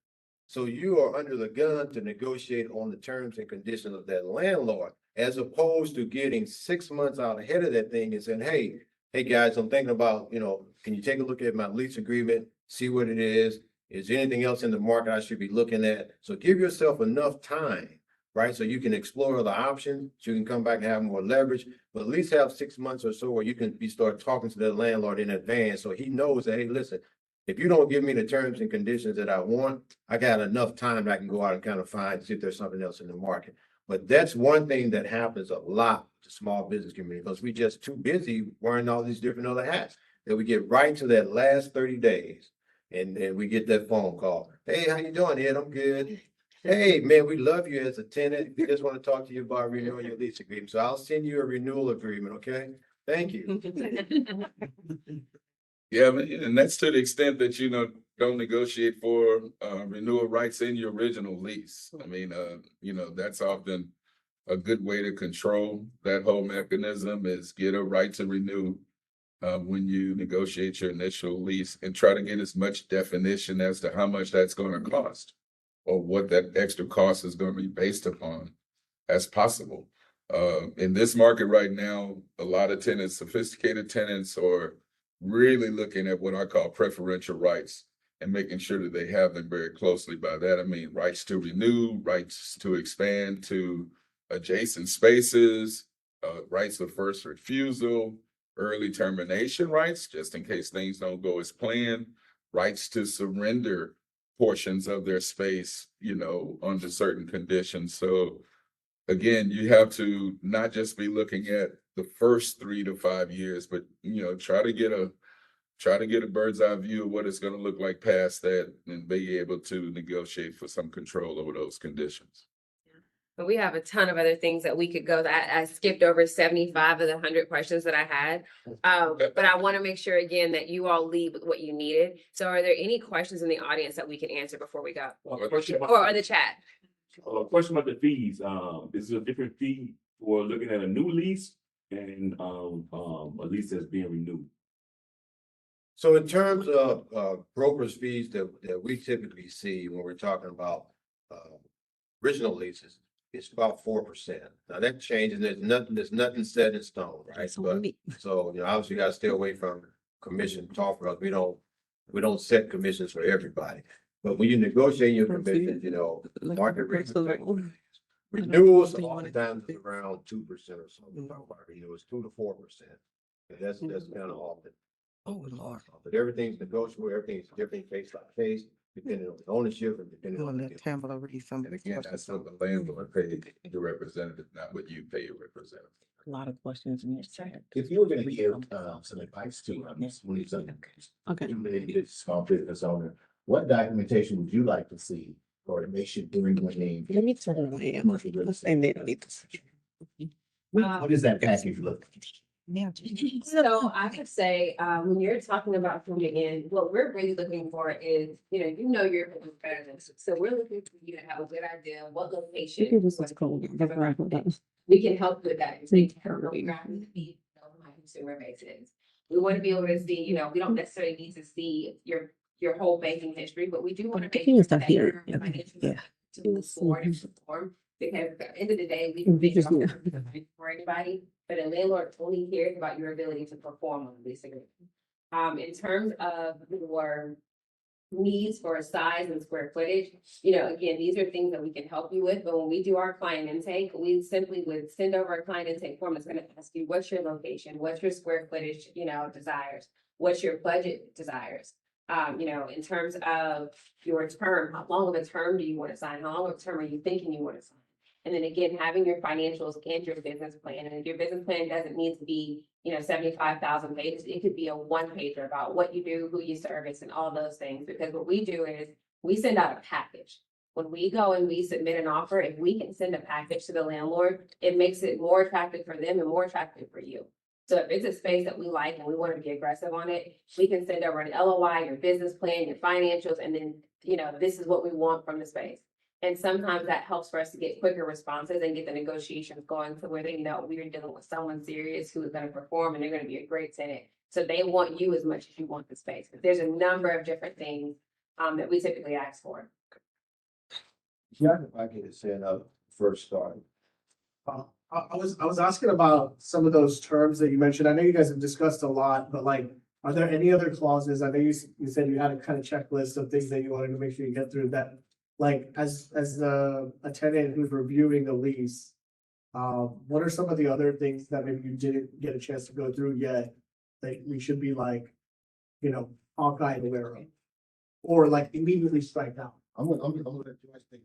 So you are under the gun to negotiate on the terms and conditions of that landlord, as opposed to getting 6 months out ahead of that thing and saying, hey guys, I'm thinking about, can you take a look at my lease agreement, see what it is? Is there anything else in the market I should be looking at? So give yourself enough time, right? So you can explore other options, so you can come back and have more leverage, but at least have 6 months or so where you can start talking to the landlord in advance. So he knows that, hey, listen, if you don't give me the terms and conditions that I want, I got enough time that I can go out and kind of find, see if there's something else in the market. But that's one thing that happens a lot to small business community, because we just too busy wearing all these different other hats, that we get right to that last 30 days. And we get that phone call. Hey, how you doing, Ed? I'm good. Hey, man, we love you as a tenant. We just want to talk to you about renewing your lease agreement. So I'll send you a renewal agreement, okay? Thank you. Yeah, and that's to the extent that, don't negotiate for renewal rights in your original lease. I mean, that's often a good way to control that whole mechanism, is get a right to renew when you negotiate your initial lease, and try to get as much definition as to how much that's going to cost, or what that extra cost is going to be based upon as possible. In this market right now, a lot of tenants, sophisticated tenants, are really looking at what I call preferential rights and making sure that they have them very closely. By that, I mean rights to renew, rights to expand to adjacent spaces, rights of first refusal, early termination rights, just in case things don't go as planned, rights to surrender portions of their space, under certain conditions. So again, you have to not just be looking at the first 3 to 5 years, but, try to get a bird's eye view of what it's going to look like past that, and be able to negotiate for some control over those conditions. But we have a ton of other things that we could go. That I skipped over 75 of the 100 questions that I had. But I want to make sure again that you all leave with what you needed. So are there any questions in the audience that we can answer before we go? Or in the chat? Question about the fees. Is there a different fee for looking at a new lease and a lease that's being renewed? So in terms of broker's fees that we typically see when we're talking about original leases, it's about 4%. Now that changes. There's nothing set in stone, right? But so obviously you got to stay away from commission talk, because we don't set commissions for everybody. But when you negotiate your commissions, market rates. Renewals oftentimes is around 2% or so. Renewals 2 to 4%. That's kind of often. Oh, Lord. But everything's negotiable. Everything's different case by case, depending on the ownership and depending Gonna on let Tamala read some. And again, that's what the landlord pays the representative, not what you pay your representative. A lot of questions in this chat. If you were gonna give some advice to Okay. maybe small business owner, what documentation would you like to see, or make sure during the name? Let me turn it on. Commercial real estate? And then I need to. What does that package look? Yeah. So I would say, when you're talking about coming in, what we're really looking for is, your competitors. So we're looking for you to have a good idea of what location. This is cold. That's right. We can help with that. So you can know my consumer base is. We want to be able to see, we don't necessarily need to see your whole banking history, but we do want to make He sure is not that here. you're financially Yeah. to move forward and perform. Because at the end of the day, we can make it for anybody, but a landlord only cares about your ability to perform on the lease agreement. In terms of your needs for size and square footage, again, these are things that we can help you with, but when we do our client intake, we simply would send over a client intake form. It's going to ask you, what's your location? What's your square footage, desires? What's your budget desires? In terms of your term, how long of a term do you want to sign? How long of a term are you thinking you want to sign? And then again, having your financials and your business plan, and your business plan doesn't need to be, 75,000 pages. It could be a one pager about what you do, who you service, and all those things. Because what we do is we send out a package. When we go and we submit an offer, if we can send a package to the landlord, it makes it more attractive for them and more attractive for you. So if it's a space that we like and we want to be aggressive on it, we can send over an LOI, your business plan, your financials, and then, this is what we want from the space. And sometimes that helps for us to get quicker responses and get the negotiations going to where they know we are dealing with someone serious who is going to perform and they're going to be a great tenant. So they want you as much as you want the space. But there's a number of different things that we typically ask for. Yeah, if I could say another first start. I was asking about some of those terms that you mentioned. I know you guys have discussed a lot, but like, are there any other clauses? I know you said you had a kind of checklist of things that you wanted to make sure you get through that. Like, as a tenant who's reviewing the lease, what are some of the other things that maybe you didn't get a chance to go through yet that we should be like, hawk-eyed aware of? Or like immediately strike down? I'm gonna let you guys think.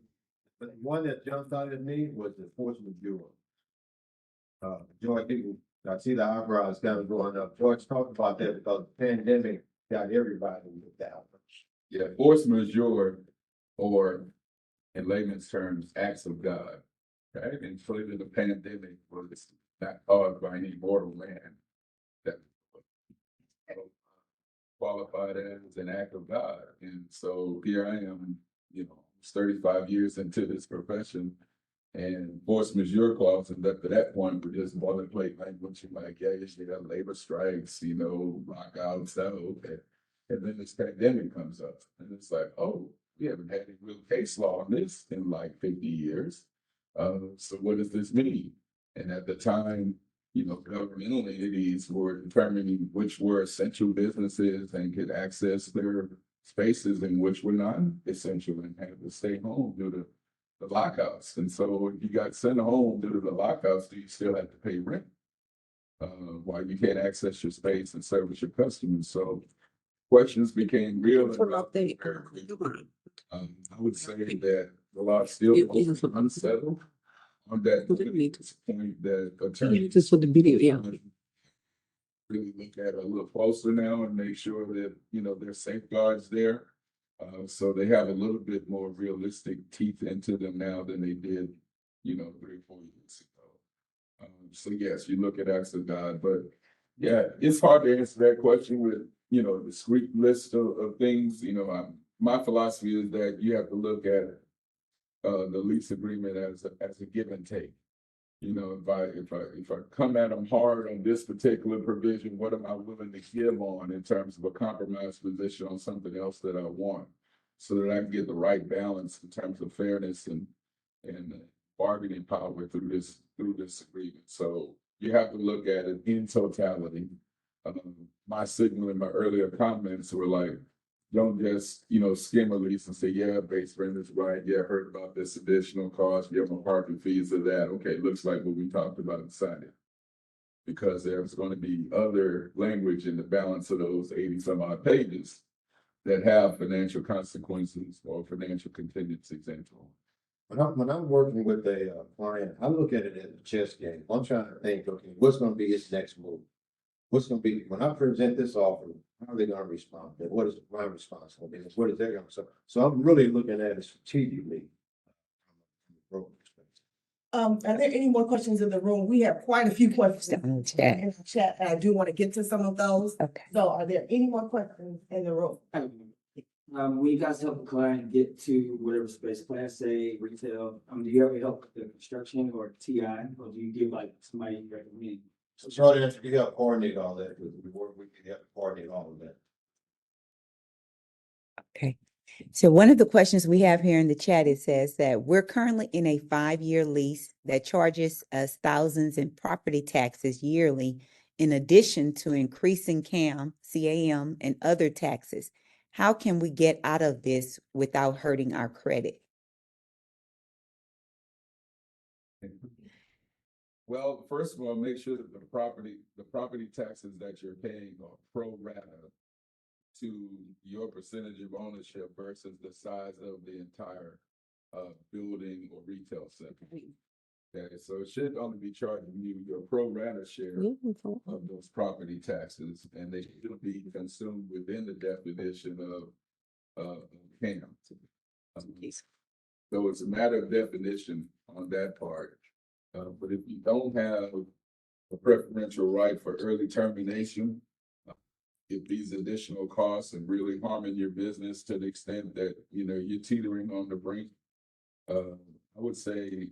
But one that jumped out at me was the force majeure. George, I see the eyebrows kind of going up. George talked about that because the pandemic got everybody looked out. Yeah, force majeure, or in layman's terms, acts of God. Right? And so the pandemic was not caused by any mortal man. That qualified as an act of God. And so here I am, 35 years into this profession, and force majeure clause, and up to that point, we're just boilerplate language, like, yeah, labor strikes, lockouts, okay. And then this pandemic comes up, and it's like, oh, we haven't had any real case law on this in like 50 years. So what does this mean? And at the time, governmental entities were determining which were essential businesses and could access their spaces and which were non-essential and had to stay home due to the lockouts. And so if you got sent home due to the lockouts, do you still have to pay rent? While you can't access your space and service your customers. So questions became real. I would say that the law still is unsettled on that point that attorneys Just for the video, yeah. really look at it a little closer now and make sure that, there's safeguards there. So they have a little bit more realistic teeth into them now than they did, 3 or 4 years ago. So yes, you look at acts of God, but yeah, it's hard to answer that question with, a discrete list of things. My philosophy is that you have to look at the lease agreement as a give and take. If I come at them hard on this particular provision, what am I willing to give on in terms of a compromise position on something else that I want, so that I can get the right balance in terms of fairness and bargaining power through this agreement. So you have to look at it in totality. My signal in my earlier comments were like, don't just, skim a lease and say, yeah, base rent is right. Yeah, heard about this additional cost. Yeah, my parking fees are that. Okay, looks like what we talked about inside it. Because there's going to be other language in the balance of those 80 some odd pages that have financial consequences or financial contingencies into them. When I'm working with a client, I look at it as a chess game. I'm trying to think, okay, what's gonna be his next move? What's gonna be, when I present this offer, how are they gonna respond? And what is my response gonna be? What is their gonna say? So I'm really looking at it strategically. Are there any more questions in the room? We have quite a few questions in the chat, and I do want to get to some of those. Okay. So are there any more questions in the room? When you guys help a client get to whatever space, Class A, retail, do you ever help with the construction or TI, or do you give like somebody you recommend? So short answer, we help coordinate all that. We work, we can help coordinate all of that. Okay. So one of the questions we have here in the chat, it says that we're currently in a 5-year lease that charges us thousands in property taxes yearly, in addition to increasing CAM, and other taxes. How can we get out of this without hurting our credit? Well, first of all, make sure that the property taxes that you're paying are pro rata to your percentage of ownership versus the size of the entire building or retail center. Okay, so it should only be charging you your pro rata share of those property taxes, and they should be consumed within the definition of CAM. So it's a matter of definition on that part. But if you don't have a preferential right for early termination, if these additional costs are really harming your business to the extent that, you know, you're teetering on the brink, I would say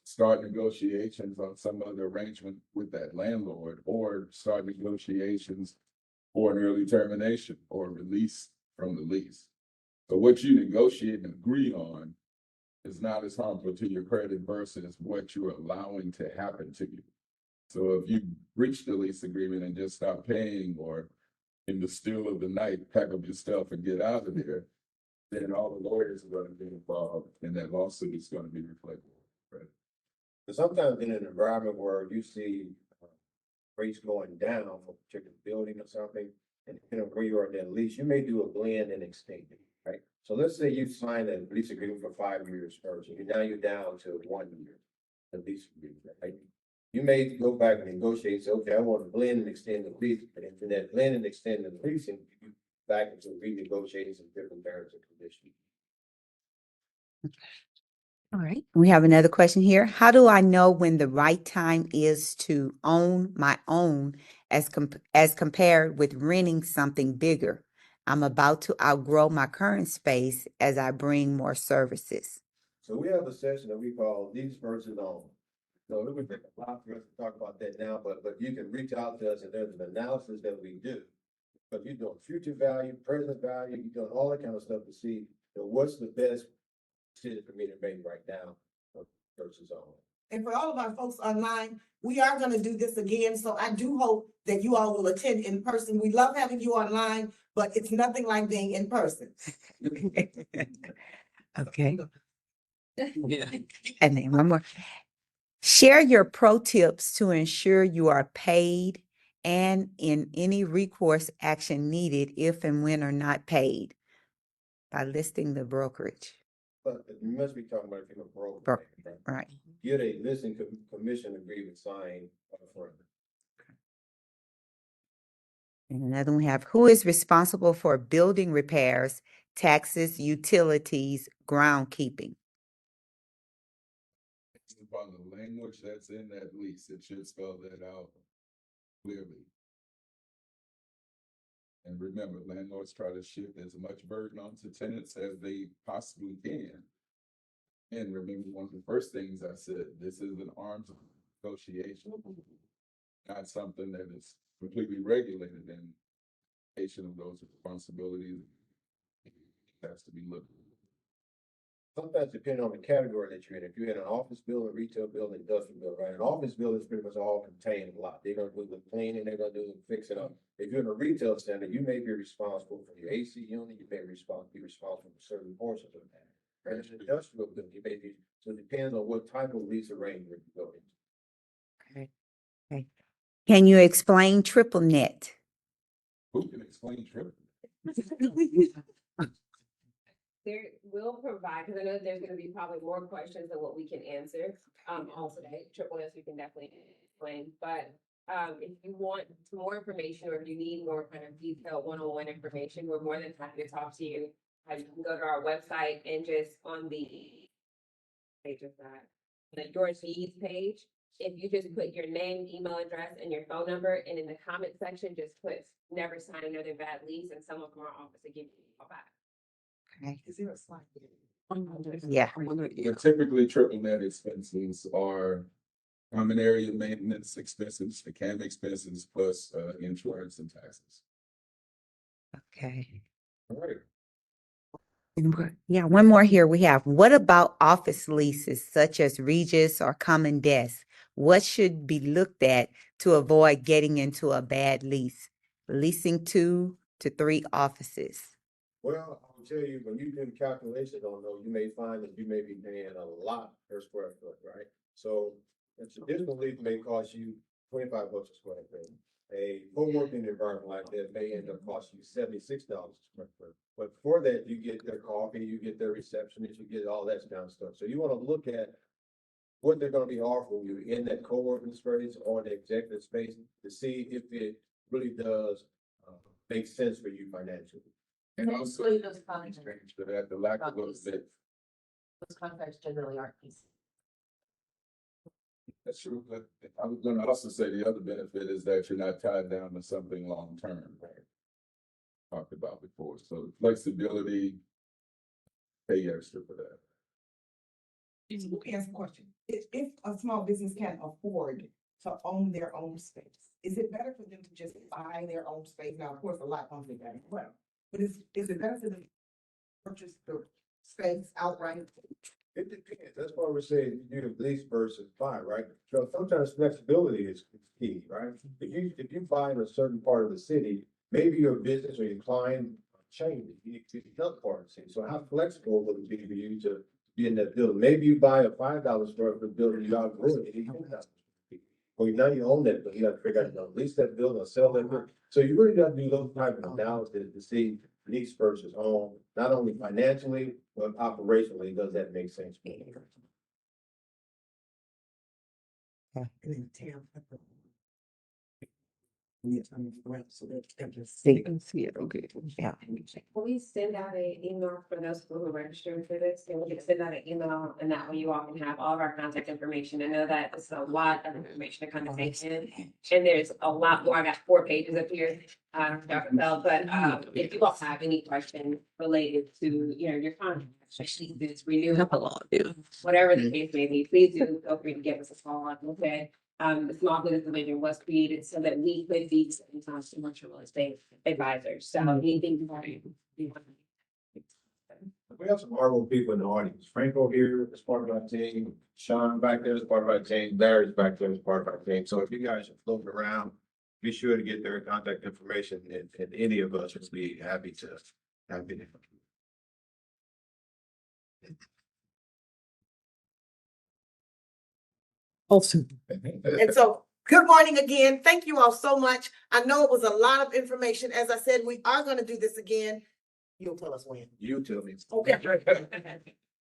start negotiations on some other arrangement with that landlord, or start negotiations for an early termination or release from the lease. So what you negotiate and agree on is not as harmful to your credit versus what you're allowing to happen to you. So if you breach the lease agreement and just stop paying, or in the still of the night, pack up your stuff and get out of there, then all the lawyers are going to be involved, and that lawsuit is going to be reflected. Right? But sometimes in an environment where you see rates going down for a particular building or something, and depending on where you are in that lease, you may do a blend and extend it, right? So let's say you sign a lease agreement for 5 years first, and you're down to 1 year, the lease agreement, right? You may go back and negotiate and say, okay, I want to blend and extend the lease, but in that blend and extend the lease, and you back into renegotiating some different terms and conditions. All right. We have another question here. How do I know when the right time is to own my own as compared with renting something bigger? I'm about to outgrow my current space as I bring more services. So we have a session that we call lease versus own. So it would take a lot for us to talk about that now, but you can reach out to us, and there's an analysis that we do. But you're doing future value, present value, you're doing all that kind of stuff to see, you know, what's the best decision for me to make right now versus own. And for all of our folks online, we are gonna do this again, so I do hope that you all will attend in person. We love having you online, but it's nothing like being in person. Okay. And then one more. Share your pro tips to ensure you are paid and in any recourse action needed if and when are not paid by listing the brokerage. But you must be talking about if you're a broker. Broker, Right? right. Get a listing commission agreement signed upfront. And another one we have, who is responsible for building repairs, taxes, utilities, groundkeeping? Upon the language that's in that lease, it should spell that out clearly. And remember, landlords try to shift as much burden onto tenants as they possibly can. And remember, one of the first things I said, this is an arm's negotiation, not something that is completely regulated, and of those responsibilities has to be looked at. Sometimes depending on the category that you're in, if you're in an office building, retail building, industrial building, right? An office building is pretty much all contained a lot. They're gonna do the cleaning, they're gonna do the fixing up. If you're in a retail center, you may be responsible for your AC unit, you may be responsible for certain portions of that. And in an industrial building, you may be, so it depends on what type of lease arrangement you go into. Okay. Can you explain triple net? Who can explain triple? There will provide, because I know there's gonna be probably more questions than what we can answer, all today. Triple S, we can definitely explain, but, if you want more information, or if you need more kind of detailed one-on-one information, we're more than happy to talk to you. You can go to our website and just on the page of that, the Your Needs page, if you just put your name, email address, and your phone number, and in the comment section, just put never sign another bad lease, and someone from our office will give you a call back. Okay. Is there a slide? Yeah. But typically, triple net expenses are common area maintenance expenses, the CAM expenses, plus insurance and taxes. Okay. All right. Yeah, one more here we have. What about office leases such as Regis or Common Desk? What should be looked at to avoid getting into a bad lease? Leasing 2 to 3 offices. Well, I'll tell you, when you do the calculations on those, you may find that you may be paying a lot per square foot, right? So a traditional lease may cost you $25 a square foot. a co-working environment like that may end up costing you $76 a square foot. But for that, you get their coffee, you get their receptionist, you get all that kind of stuff. So you want to look at what they're going to be offering you in that co-working space or the executive space to see if it really does make sense for you financially. And also, strange to that, the lack of those that. Those contracts generally aren't leased. That's true, but I was gonna also say the other benefit is that you're not tied down to something long-term. Talked about before, so flexibility, pay extra for that. Let me ask a question. If a small business can't afford to own their own space, is it better for them to just buy their own space? Now, of course, a lot comes with that as well. But is it better for them to purchase the space outright? It depends. That's why we're saying you do lease versus buy, right? So sometimes flexibility is key, right? If you buy in a certain part of the city, maybe your business or your client changes. You need to be another part of the city. So how flexible would it be for you to be in that building? Maybe you buy a $5 square foot building, you outgrow it, you need $10. Well, now you own that, but you got to figure out, lease that building or sell that building. So you really got to do those type of analysis to see lease versus own, not only financially, but operationally, does that make sense? They can see it, okay, yeah. Will we send out an email for those who are registering for this? And we can send out an email and that way you all can have all of our contact information. I know that it's a lot of information to kind of take in. And there's a lot more. I got 4 pages up here, Dr. Bell, but if you all have any questions related to, your contract, especially this renewal, whatever the case may be, please do feel free to give us a call. Okay. The small business division was created so that we could be sometimes commercial real estate advisors. So anything you want We have some Arvo people in the audience. Franco here is part of our team. Sean back there is part of our team. Larry's back there is part of our team. So if you guys are floating around, be sure to get their contact information and any of us would be happy to. Also. And so, good morning again. Thank you all so much. I know it was a lot of information. As I said, we are going to do this again. You'll tell us when. You tell me. Okay.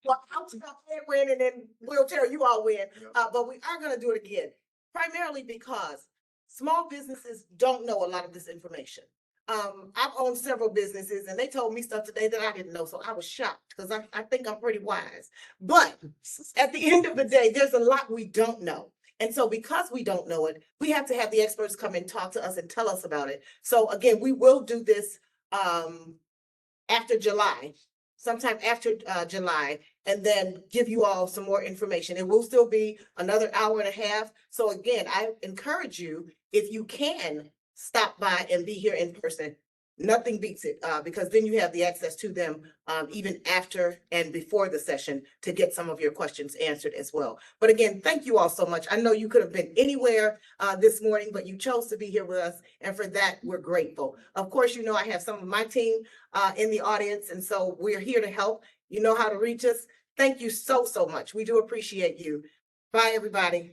Well, I'll tell you when and then we'll tell you all when. But we are going to do it again, primarily because small businesses don't know a lot of this information. I've owned several businesses and they told me stuff today that I didn't know. So I was shocked because I think I'm pretty wise. But at the end of the day, there's a lot we don't know. And so because we don't know it, we have to have the experts come and talk to us and tell us about it. So again, we will do this after July, sometime after July, and then give you all some more information. It will still be another hour and a half. So again, I encourage you, if you can, stop by and be here in person. Nothing beats it because then you have the access to them even after and before the session to get some of your questions answered as well. But again, thank you all so much. I know you could have been anywhere this morning, but you chose to be here with us. And for that, we're grateful. Of course, I have some of my team in the audience. And so we're here to help. You know how to reach us. Thank you so, so much. We do appreciate you. Bye, everybody.